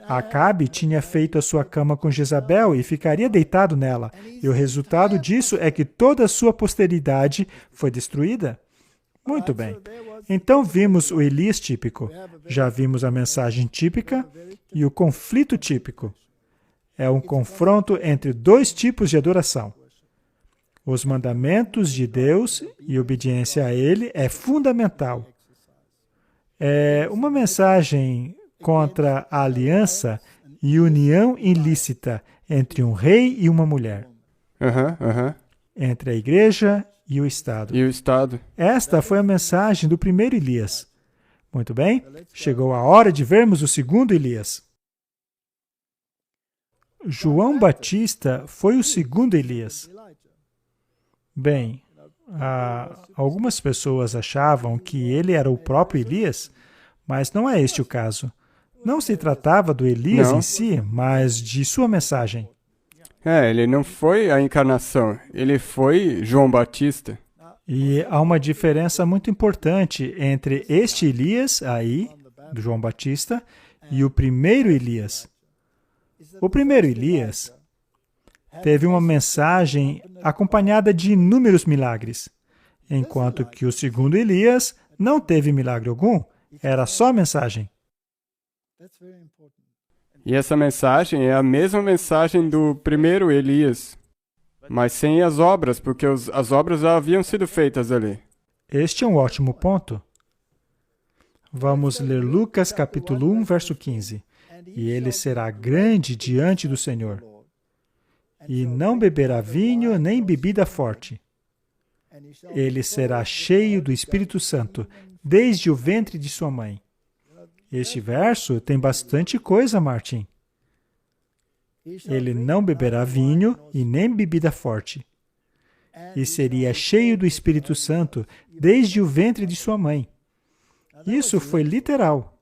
Acabe tinha feito a sua cama com Jezabel e ficaria deitado nela. E o resultado disso é que toda a sua posteridade foi destruída. Muito bem. Então vimos o Elias típico. Já vimos a mensagem típica e o conflito típico. É um confronto entre dois tipos de adoração. Os mandamentos de Deus e obediência a Ele é fundamental. É uma mensagem contra a aliança e união ilícita entre um rei e uma mulher. Entre a igreja e o Estado. E o Estado. Esta foi a mensagem do primeiro Elias. Muito bem, chegou a hora de vermos o segundo Elias. João Batista foi o segundo Elias. Bem, algumas pessoas achavam que ele era o próprio Elias, mas não é este o caso. Não se tratava do Elias Não. em si, mas de sua mensagem. Ele não foi a encarnação, ele foi João Batista. E há uma diferença muito importante entre este Elias aí, do João Batista, e o primeiro Elias. O primeiro Elias teve uma mensagem acompanhada de inúmeros milagres, enquanto que o segundo Elias não teve milagre algum, era só mensagem. E essa mensagem é a mesma mensagem do primeiro Elias, mas sem as obras, porque as obras já haviam sido feitas ali. Este é um ótimo ponto. Vamos ler Lucas capítulo 1, verso 15. E ele será grande diante do Senhor, e não beberá vinho nem bebida forte. Ele será cheio do Espírito Santo, desde o ventre de sua mãe. Este verso tem bastante coisa, Martin. Ele não beberá vinho e nem bebida forte. E seria cheio do Espírito Santo desde o ventre de sua mãe. Isso foi literal.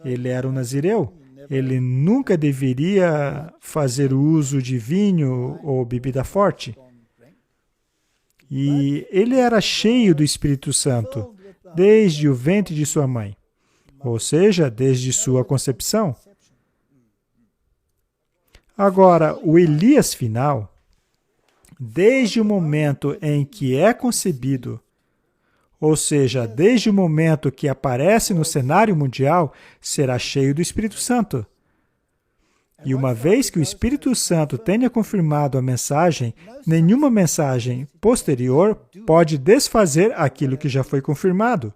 Ele era um nazireu. Ele nunca deveria fazer uso de vinho ou bebida forte. E ele era cheio do Espírito Santo desde o ventre de sua mãe. Ou seja, desde sua concepção. Agora, o Elias final, desde o momento em que é concebido, ou seja, desde o momento que aparece no cenário mundial, será cheio do Espírito Santo. E uma vez que o Espírito Santo tenha confirmado a mensagem, nenhuma mensagem posterior pode desfazer aquilo que já foi confirmado.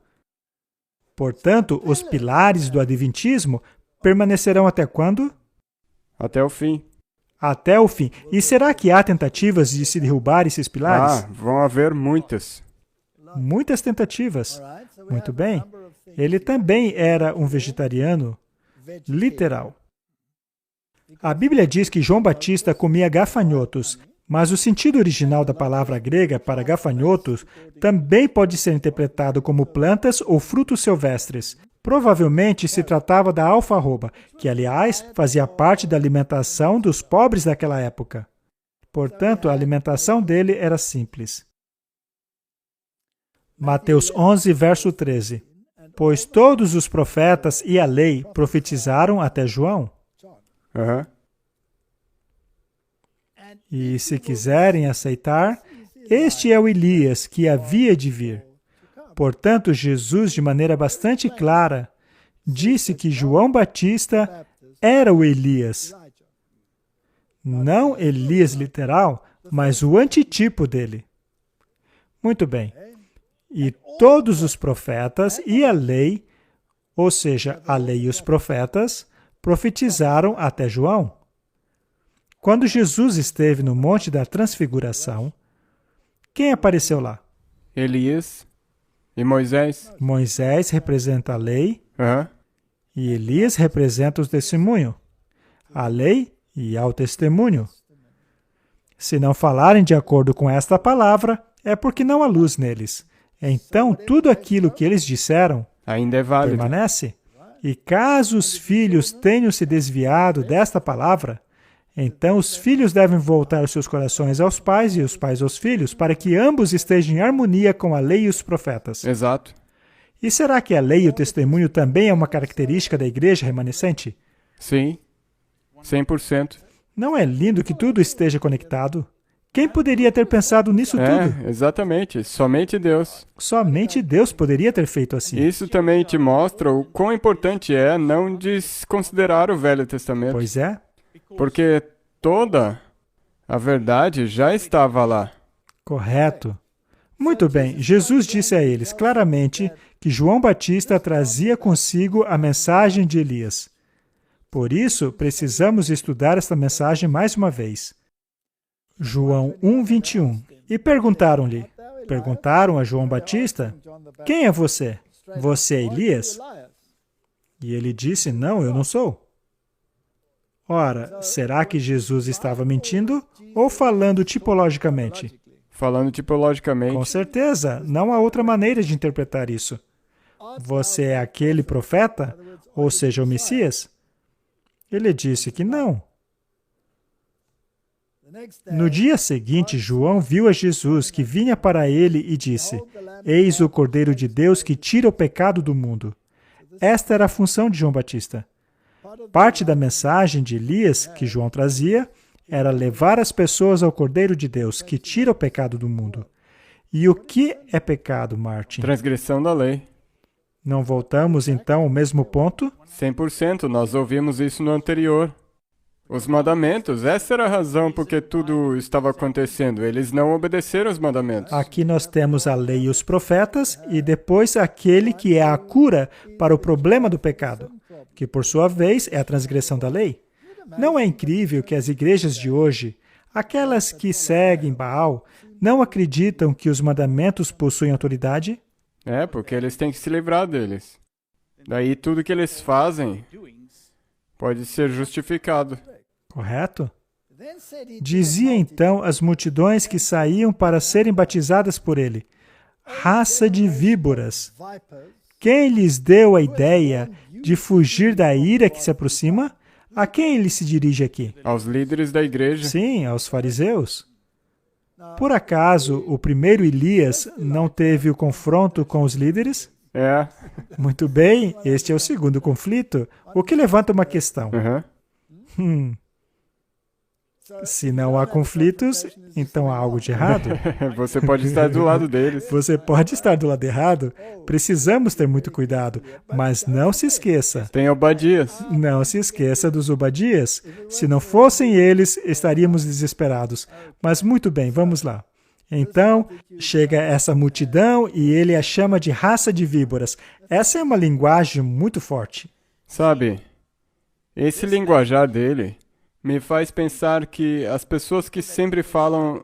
Portanto, os pilares do Adventismo permanecerão até quando? Até o fim. Até o fim. E será que há tentativas de se derrubar esses pilares? Vão haver muitas. Muitas tentativas. Muito bem. Ele também era um vegetariano literal. A Bíblia diz que João Batista comia gafanhotos, mas o sentido original da palavra grega para gafanhotos também pode ser interpretado como plantas ou frutos silvestres. Provavelmente se tratava da alfarroba, que, aliás, fazia parte da alimentação dos pobres daquela época. Portanto, a alimentação dele era simples. Mateus 11, verso 13. Pois todos os profetas e a lei profetizaram até João. Uhum. E se quiserem aceitar, este é o Elias que havia de vir. Portanto, Jesus, de maneira bastante clara, disse que João Batista era o Elias. Não Elias literal, mas o antitipo dele. Muito bem. E todos os profetas e a lei, ou seja, a lei e os profetas, profetizaram até João. Quando Jesus esteve no Monte da Transfiguração, quem apareceu lá? Elias e Moisés. Moisés representa a lei Uhum. e Elias representa o testemunho. A lei e ao testemunho. Se não falarem de acordo com esta palavra, é porque não há luz neles. Então, tudo aquilo que eles disseram Ainda é válido. permanece. E caso os filhos tenham se desviado desta palavra, então os filhos devem voltar os seus corações aos pais e os pais aos filhos, para que ambos estejam em harmonia com a lei e os profetas. Exato. E será que a lei e o testemunho também é uma característica da igreja remanescente? Sim. 100%. Não é lindo que tudo esteja conectado? Quem poderia ter pensado nisso tudo? Exatamente. Somente Deus. Somente Deus poderia ter feito assim. Isso também te mostra o quão importante é não desconsiderar o Velho Testamento. Pois é. Porque toda a verdade já estava lá. Correto. Muito bem, Jesus disse a eles claramente que João Batista trazia consigo a mensagem de Elias. Por isso, precisamos estudar esta mensagem mais uma vez. João 1:21. E perguntaram a João Batista, quem é você? Você é Elias? E ele disse, não, eu não sou. Ora, será que Jesus estava mentindo ou falando tipologicamente? Falando tipologicamente. Com certeza, não há outra maneira de interpretar isso. Você é aquele profeta? ou seja, o Messias? Ele disse que não. No dia seguinte, João viu a Jesus que vinha para ele e disse: Eis o Cordeiro de Deus que tira o pecado do mundo. Esta era a função de João Batista. Parte da mensagem de Elias que João trazia era levar as pessoas ao Cordeiro de Deus que tira o pecado do mundo. E o que é pecado, Martin? Transgressão da lei. Não voltamos, então, ao mesmo ponto? 100%, nós ouvimos isso no anterior. Os mandamentos, essa era a razão por que tudo estava acontecendo. Eles não obedeceram os mandamentos. Aqui nós temos a lei e os profetas, e depois aquele que é a cura para o problema do pecado, que por sua vez é a transgressão da lei. Não é incrível que as igrejas de hoje, aquelas que seguem Baal, não acreditam que os mandamentos possuem autoridade? É, porque eles têm que se livrar deles. Daí tudo que eles fazem pode ser justificado. Correto? Dizia então as multidões que saíam para serem batizadas por ele: raça de víboras! Quem lhes deu a ideia de fugir da ira que se aproxima? A quem ele se dirige aqui? Aos líderes da igreja. Sim, aos fariseus. Por acaso, o primeiro Elias não teve o confronto com os líderes? É. Muito bem, este é o segundo conflito, o que levanta uma questão. Se não há conflitos, então há algo de errado. Você pode estar do lado deles. Você pode estar do lado errado. Precisamos ter muito cuidado, mas não se esqueça. Tem Obadias. Não se esqueça dos Obadias. Se não fossem eles, estaríamos desesperados. Mas muito bem, vamos lá. Então, chega essa multidão e ele a chama de raça de víboras. Essa é uma linguagem muito forte. Sabe, esse linguajar dele me faz pensar que as pessoas que sempre falam: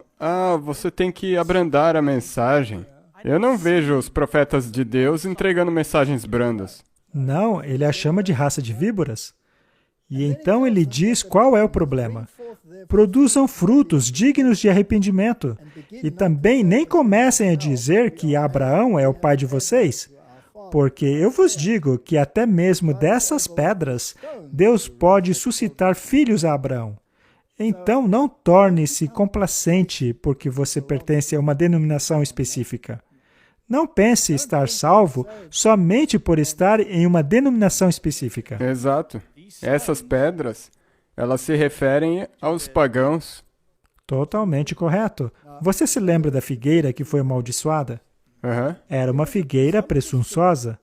você tem que abrandar a mensagem. Eu não vejo os profetas de Deus entregando mensagens brandas. Não, ele a chama de raça de víboras. E então ele diz qual é o problema. Produzam frutos dignos de arrependimento. E também nem comecem a dizer que Abraão é o pai de vocês. Porque eu vos digo que até mesmo dessas pedras, Deus pode suscitar filhos a Abraão. Então, não torne-se complacente porque você pertence a uma denominação específica. Não pense estar salvo somente por estar em uma denominação específica. Exato. Essas pedras, elas se referem aos pagãos. Totalmente correto. Você se lembra da figueira que foi amaldiçoada? Era uma figueira presunçosa,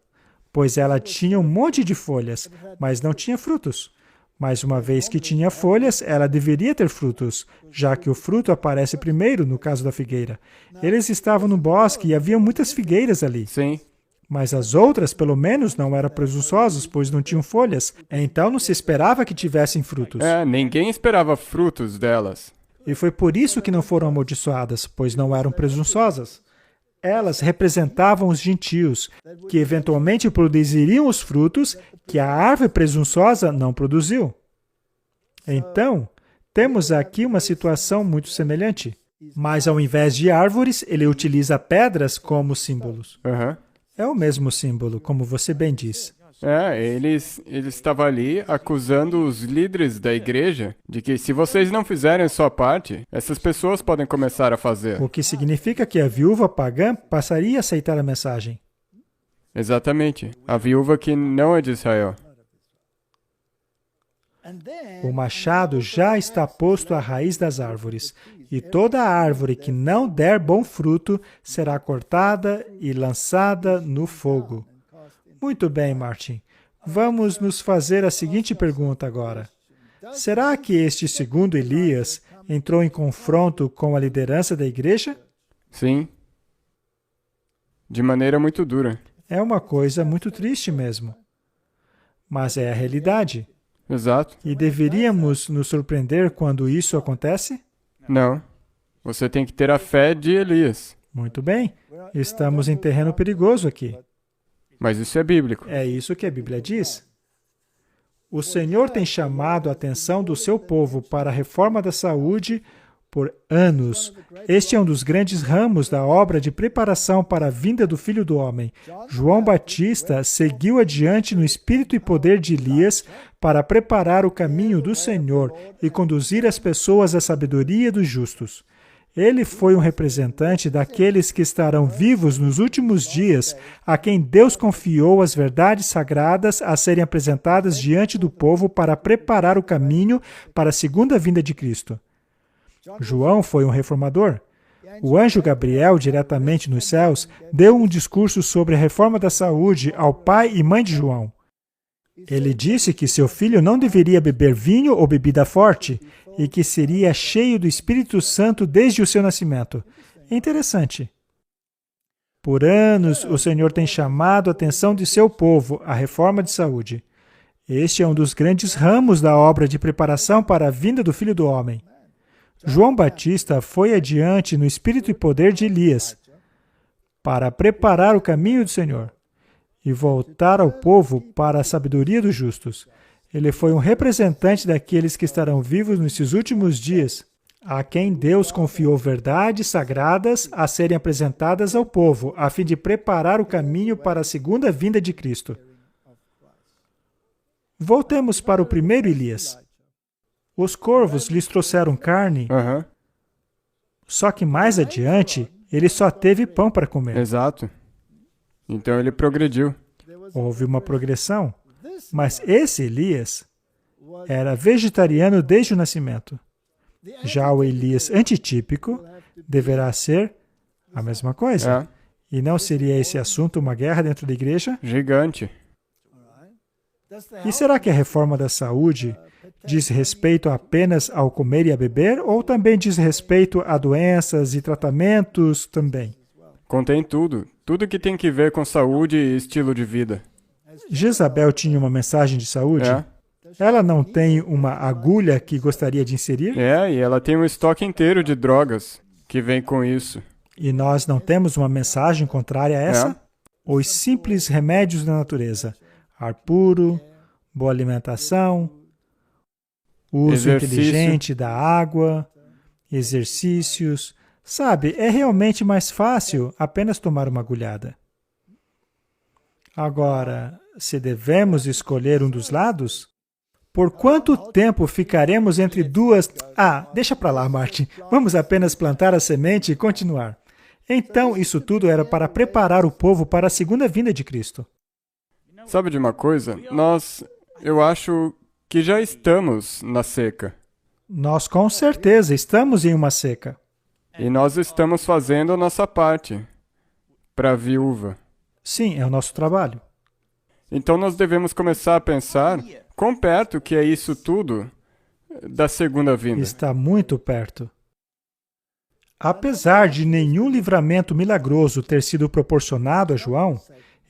pois ela tinha um monte de folhas, mas não tinha frutos. Mas uma vez que tinha folhas, ela deveria ter frutos, já que o fruto aparece primeiro no caso da figueira. Eles estavam no bosque e havia muitas figueiras ali. Sim. Mas as outras, pelo menos, não eram presunçosas, pois não tinham folhas. Então não se esperava que tivessem frutos. Ninguém esperava frutos delas. E foi por isso que não foram amaldiçoadas, pois não eram presunçosas. Elas representavam os gentios, que eventualmente produziriam os frutos que a árvore presunçosa não produziu. Então, temos aqui uma situação muito semelhante. Mas ao invés de árvores, ele utiliza pedras como símbolos. É o mesmo símbolo, como você bem diz. Ele estava ali acusando os líderes da igreja de que se vocês não fizerem a sua parte, essas pessoas podem começar a fazer. O que significa que a viúva pagã passaria a aceitar a mensagem. Exatamente. A viúva que não é de Israel. O machado já está posto à raiz das árvores, e toda árvore que não der bom fruto será cortada e lançada no fogo. Muito bem, Martin. Vamos nos fazer a seguinte pergunta agora. Será que este segundo Elias entrou em confronto com a liderança da igreja? Sim. De maneira muito dura. É uma coisa muito triste mesmo. Mas é a realidade. Exato. E deveríamos nos surpreender quando isso acontece? Não. Você tem que ter a fé de Elias. Muito bem. Estamos em terreno perigoso aqui. Mas isso é bíblico. É isso que a Bíblia diz. O Senhor tem chamado a atenção do seu povo para a reforma da saúde por anos. Este é um dos grandes ramos da obra de preparação para a vinda do Filho do Homem. João Batista seguiu adiante no espírito e poder de Elias para preparar o caminho do Senhor e conduzir as pessoas à sabedoria dos justos. Ele foi um representante daqueles que estarão vivos nos últimos dias, a quem Deus confiou as verdades sagradas a serem apresentadas diante do povo para preparar o caminho para a segunda vinda de Cristo. João foi um reformador. O anjo Gabriel, diretamente nos céus, deu um discurso sobre a reforma da saúde ao pai e mãe de João. Ele disse que seu filho não deveria beber vinho ou bebida forte e que seria cheio do Espírito Santo desde o seu nascimento. É interessante. Por anos, o Senhor tem chamado a atenção de seu povo à reforma de saúde. Este é um dos grandes ramos da obra de preparação para a vinda do Filho do Homem. João Batista foi adiante no espírito e poder de Elias para preparar o caminho do Senhor e voltar ao povo para a sabedoria dos justos. Ele foi um representante daqueles que estarão vivos nesses últimos dias, a quem Deus confiou verdades sagradas a serem apresentadas ao povo, a fim de preparar o caminho para a segunda vinda de Cristo. Voltemos para o primeiro Elias. Os corvos lhes trouxeram carne, só que mais adiante, ele só teve pão para comer. Exato. Então ele progrediu. Houve uma progressão, mas esse Elias era vegetariano desde o nascimento. Já o Elias antitípico deverá ser a mesma coisa. E não seria esse assunto uma guerra dentro da igreja? Gigante. E será que a reforma da saúde diz respeito apenas ao comer e a beber, ou também diz respeito a doenças e tratamentos também? Contém tudo. Tudo que tem que ver com saúde e estilo de vida. Jezabel tinha uma mensagem de saúde? Ela não tem uma agulha que gostaria de inserir? E ela tem um estoque inteiro de drogas que vem com isso. E nós não temos uma mensagem contrária a essa? Os simples remédios da natureza. Ar puro, boa alimentação, uso inteligente da água, exercícios. Sabe, é realmente mais fácil apenas tomar uma agulhada. Agora, se devemos escolher um dos lados, por quanto tempo ficaremos entre duas... deixa para lá, Martin. Vamos apenas plantar a semente e continuar. Então, isso tudo era para preparar o povo para a segunda vinda de Cristo. Sabe de uma coisa? Eu acho que já estamos na seca. Nós com certeza estamos em uma seca. E nós estamos fazendo a nossa parte para a viúva. Sim, é o nosso trabalho. Então nós devemos começar a pensar quão perto que é isso tudo da segunda vinda. Está muito perto. Apesar de nenhum livramento milagroso ter sido proporcionado a João,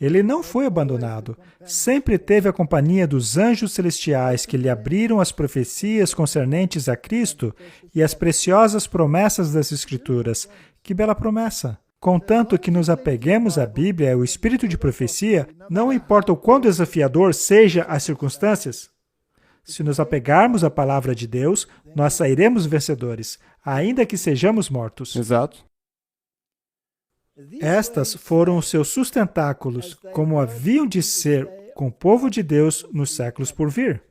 ele não foi abandonado. Sempre teve a companhia dos anjos celestiais que lhe abriram as profecias concernentes a Cristo e as preciosas promessas das Escrituras. Que bela promessa! Contanto que nos apeguemos à Bíblia e ao espírito de profecia, não importa o quão desafiador seja as circunstâncias. Se nos apegarmos à palavra de Deus, nós sairemos vencedores, ainda que sejamos mortos. Exato. Estas foram os seus sustentáculos, como haviam de ser com o povo de Deus nos séculos por vir.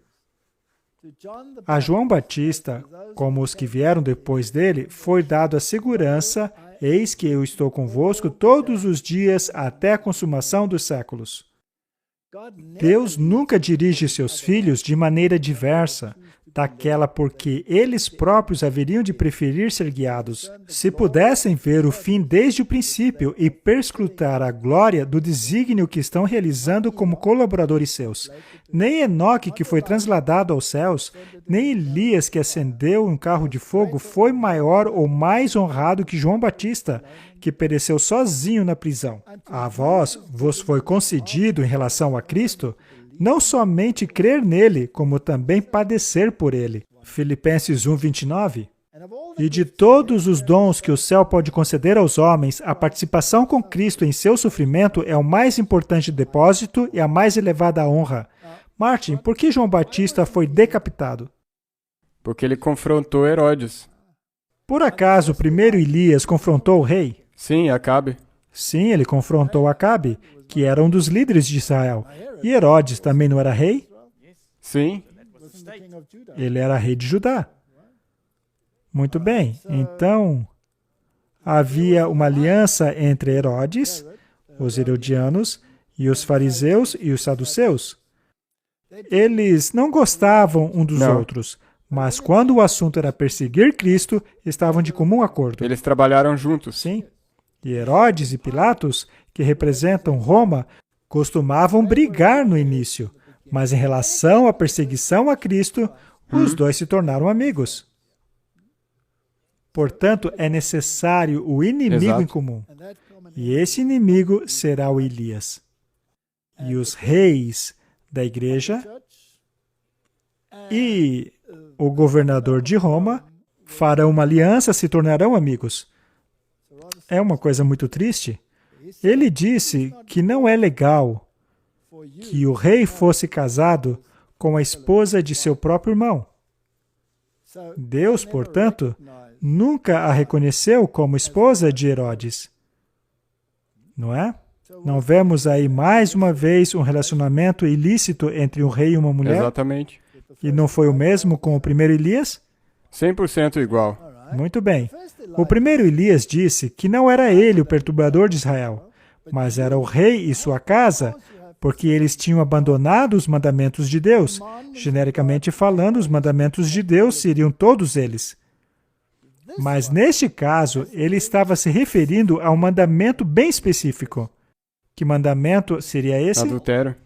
A João Batista, como os que vieram depois dele, foi dado a segurança: eis que eu estou convosco todos os dias até a consumação dos séculos. Deus nunca dirige seus filhos de maneira diversa daquela porque eles próprios haveriam de preferir ser guiados. Se pudessem ver o fim desde o princípio e perscrutar a glória do desígnio que estão realizando como colaboradores seus. Nem Enoque, que foi transladado aos céus, nem Elias, que ascendeu em um carro de fogo, foi maior ou mais honrado que João Batista, que pereceu sozinho na prisão. A vós vos foi concedido em relação a Cristo, não somente crer nele, como também padecer por ele. Filipenses 1:29. E de todos os dons que o céu pode conceder aos homens, a participação com Cristo em seu sofrimento é o mais importante depósito e a mais elevada honra. Martin, por que João Batista foi decapitado? Porque ele confrontou Herodes. Por acaso, o primeiro Elias confrontou o rei? Sim, Acabe. Sim, ele confrontou Acabe, que era um dos líderes de Israel. E Herodes também não era rei? Sim. Ele era rei de Judá. Muito bem, então havia uma aliança entre Herodes, os herodianos, e os fariseus e os saduceus. Eles não gostavam um dos Não. outros, mas quando o assunto era perseguir Cristo, estavam de comum acordo. Eles trabalharam juntos. Sim. E Herodes e Pilatos, que representam Roma, costumavam brigar no início, mas em relação à perseguição a Cristo, os dois se tornaram amigos. Portanto, é necessário o inimigo Exato. em comum. E esse inimigo será o Elias. E os reis da igreja e o governador de Roma farão uma aliança, se tornarão amigos. É uma coisa muito triste. Ele disse que não é legal que o rei fosse casado com a esposa de seu próprio irmão. Deus, portanto, nunca a reconheceu como esposa de Herodes. Não é? Não vemos aí mais uma vez um relacionamento ilícito entre um rei e uma mulher? Exatamente. E não foi o mesmo com o primeiro Elias? 100% igual. Muito bem. O primeiro Elias disse que não era ele o perturbador de Israel, mas era o rei e sua casa, porque eles tinham abandonado os mandamentos de Deus. Genericamente falando, os mandamentos de Deus seriam todos eles. Mas neste caso, ele estava se referindo a um mandamento bem específico. Que mandamento seria esse? Adultério.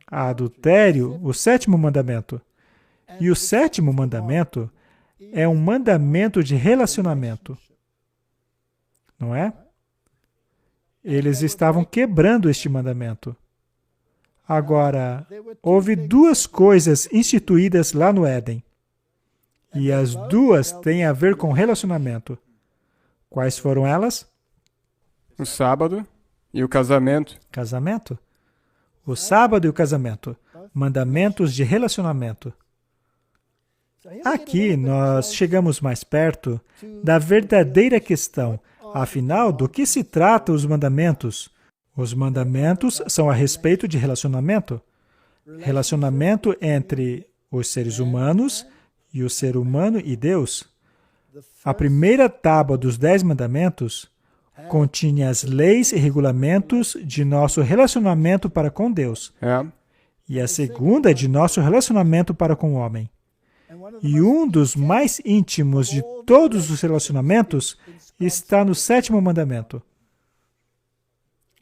Adultério, o sétimo mandamento. E o sétimo mandamento é um mandamento de relacionamento. Não é? Eles estavam quebrando este mandamento. Agora, houve duas coisas instituídas lá no Éden. E as duas têm a ver com relacionamento. Quais foram elas? O sábado e o casamento. Casamento. O sábado e o casamento. Mandamentos de relacionamento. Aqui nós chegamos mais perto da verdadeira questão. Afinal, do que se trata os mandamentos? Os mandamentos são a respeito de relacionamento. Relacionamento entre os seres humanos e o ser humano e Deus. A primeira tábua dos 10 mandamentos continha as leis e regulamentos de nosso relacionamento para com Deus. É. E a segunda de nosso relacionamento para com o homem. E um dos mais íntimos de todos os relacionamentos está no sétimo mandamento.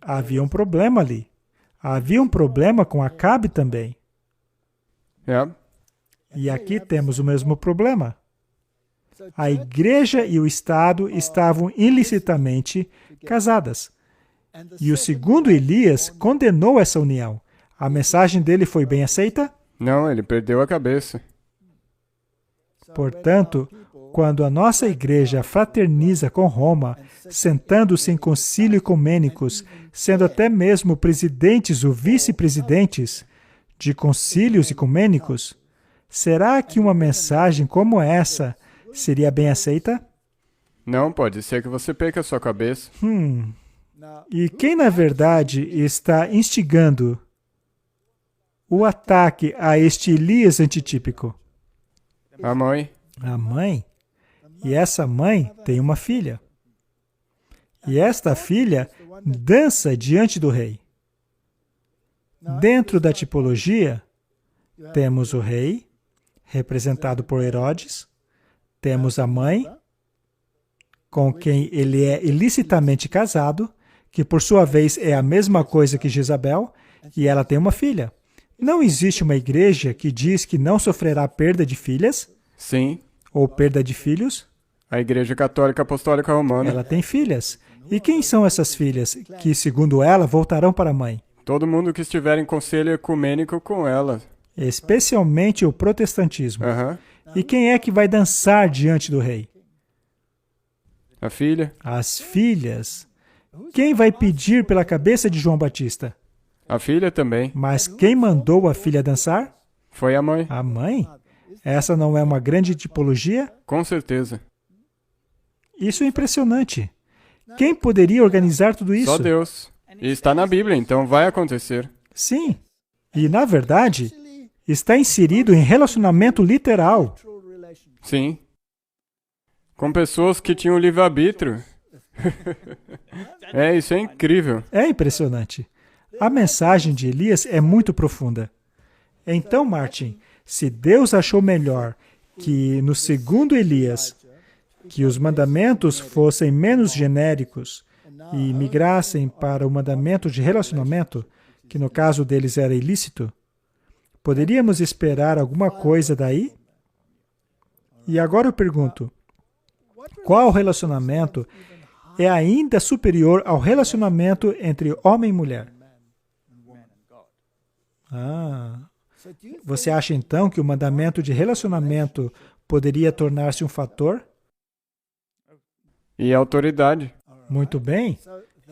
Havia um problema ali. Havia um problema com Acabe também. É. E aqui temos o mesmo problema. A igreja e o Estado estavam ilicitamente casadas. E o segundo Elias condenou essa união. A mensagem dele foi bem aceita? Não, ele perdeu a cabeça. Portanto, quando a nossa igreja fraterniza com Roma, sentando-se em concílio ecumênicos, sendo até mesmo presidentes ou vice-presidentes de concílios ecumênicos, será que uma mensagem como essa seria bem aceita? Não, pode ser que você perca a sua cabeça. E quem, na verdade, está instigando o ataque a este Elias antitípico? A mãe. A mãe. E essa mãe tem uma filha. E esta filha dança diante do rei. Dentro da tipologia, temos o rei, representado por Herodes, temos a mãe, com quem ele é ilicitamente casado, que por sua vez é a mesma coisa que Jezabel, e ela tem uma filha. Não existe uma igreja que diz que não sofrerá perda de filhas, Sim. ou perda de filhos. A Igreja Católica Apostólica Romana. Ela tem filhas. E quem são essas filhas que, segundo ela, voltarão para a mãe? Todo mundo que estiver em conselho ecumênico com ela. Especialmente o protestantismo. Aham. E quem é que vai dançar diante do rei? A filha. As filhas. Quem vai pedir pela cabeça de João Batista? A filha também. Mas quem mandou a filha dançar? Foi a mãe. A mãe? Essa não é uma grande tipologia? Com certeza. Isso é impressionante. Quem poderia organizar tudo isso? Só Deus. E está na Bíblia, então vai acontecer. Sim. E, na verdade, está inserido em relacionamento literal. Sim. Com pessoas que tinham livre-arbítrio. Isso é incrível. É impressionante. A mensagem de Elias é muito profunda. Então, Martin, se Deus achou melhor que no segundo Elias, que os mandamentos fossem menos genéricos e migrassem para o mandamento de relacionamento, que no caso deles era ilícito, poderíamos esperar alguma coisa daí? E agora eu pergunto, qual relacionamento é ainda superior ao relacionamento entre homem e mulher? Você acha então que o mandamento de relacionamento poderia tornar-se um fator? E autoridade. Muito bem.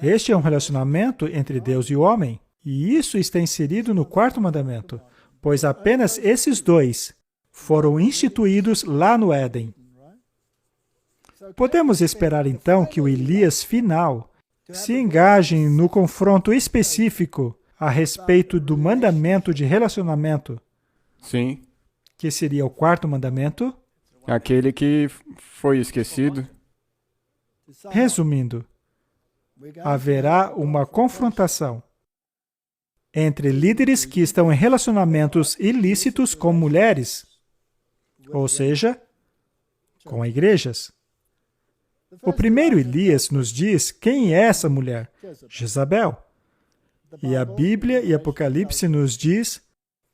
Este é um relacionamento entre Deus e o homem. E isso está inserido no quarto mandamento, pois apenas esses dois foram instituídos lá no Éden. Podemos esperar então que o Elias final se engaje no confronto específico a respeito do mandamento de relacionamento, Sim. que seria o quarto mandamento? Aquele que foi esquecido. Resumindo, haverá uma confrontação entre líderes que estão em relacionamentos ilícitos com mulheres, ou seja, com igrejas. O primeiro Elias nos diz quem é essa mulher, Jezabel. E a Bíblia e Apocalipse nos diz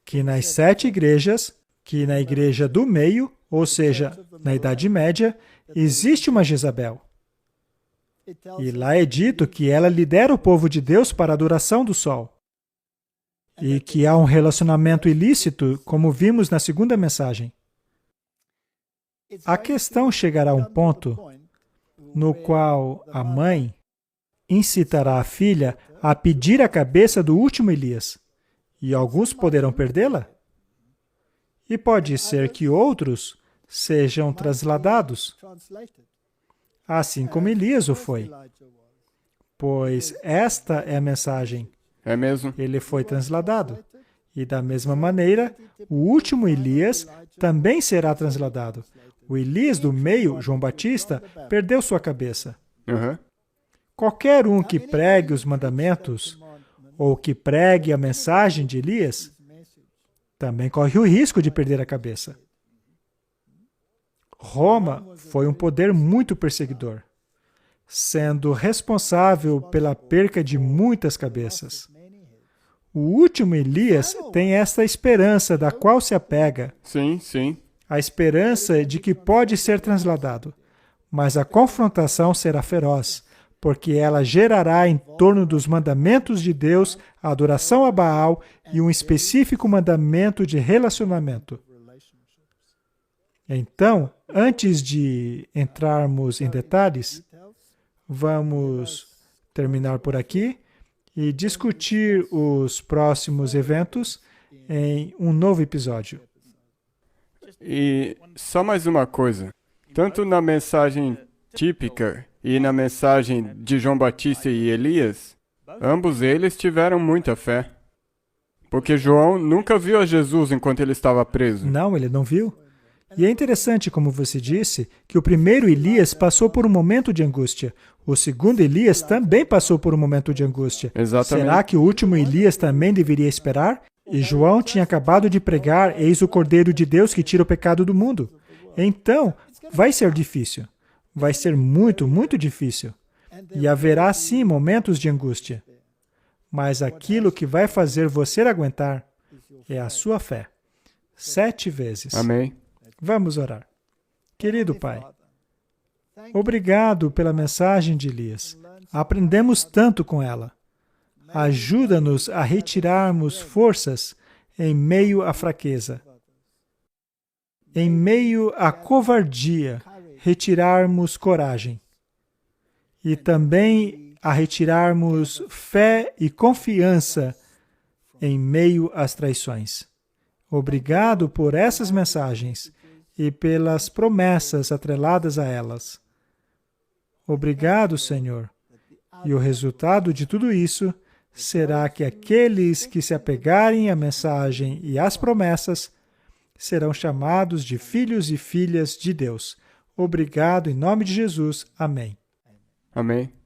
que nas 7 igrejas, que na igreja do meio, ou seja, na Idade Média, existe uma Jezabel. E lá é dito que ela lidera o povo de Deus para a adoração do sol. E que há um relacionamento ilícito, como vimos na segunda mensagem. A questão chegará a um ponto no qual a mãe incitará a filha a pedir a cabeça do último Elias. E alguns poderão perdê-la. E pode ser que outros sejam transladados, assim como Elias o foi. Pois esta é a mensagem. É mesmo. Ele foi transladado. E da mesma maneira, o último Elias também será transladado. O Elias do meio, João Batista, perdeu sua cabeça. Uhum. Qualquer um que pregue os mandamentos ou que pregue a mensagem de Elias também corre o risco de perder a cabeça. Roma foi um poder muito perseguidor, sendo responsável pela perca de muitas cabeças. O último Elias tem esta esperança da qual se apega. Sim, sim. A esperança de que pode ser transladado. Mas a confrontação será feroz, porque ela gerará em torno dos mandamentos de Deus a adoração a Baal e um específico mandamento de relacionamento. Então, antes de entrarmos em detalhes, vamos terminar por aqui e discutir os próximos eventos em um novo episódio. E só mais uma coisa. Tanto na mensagem típica e na mensagem de João Batista e Elias, ambos eles tiveram muita fé. Porque João nunca viu a Jesus enquanto ele estava preso. Não, ele não viu. E é interessante, como você disse, que o primeiro Elias passou por um momento de angústia. O segundo Elias também passou por um momento de angústia. Exatamente. Será que o último Elias também deveria esperar? E João tinha acabado de pregar, eis o Cordeiro de Deus que tira o pecado do mundo. Então, vai ser difícil. Vai ser muito, muito difícil. E haverá, sim, momentos de angústia. Mas aquilo que vai fazer você aguentar é a sua fé. 7 vezes. Amém. Vamos orar. Querido Pai, obrigado pela mensagem de Elias. Aprendemos tanto com ela. Ajuda-nos a retirarmos forças em meio à fraqueza. Em meio à covardia, retirarmos coragem. E também a retirarmos fé e confiança em meio às traições. Obrigado por essas mensagens e pelas promessas atreladas a elas. Obrigado, Senhor. E o resultado de tudo isso será que aqueles que se apegarem à mensagem e às promessas serão chamados de filhos e filhas de Deus. Obrigado em nome de Jesus. Amém. Amém.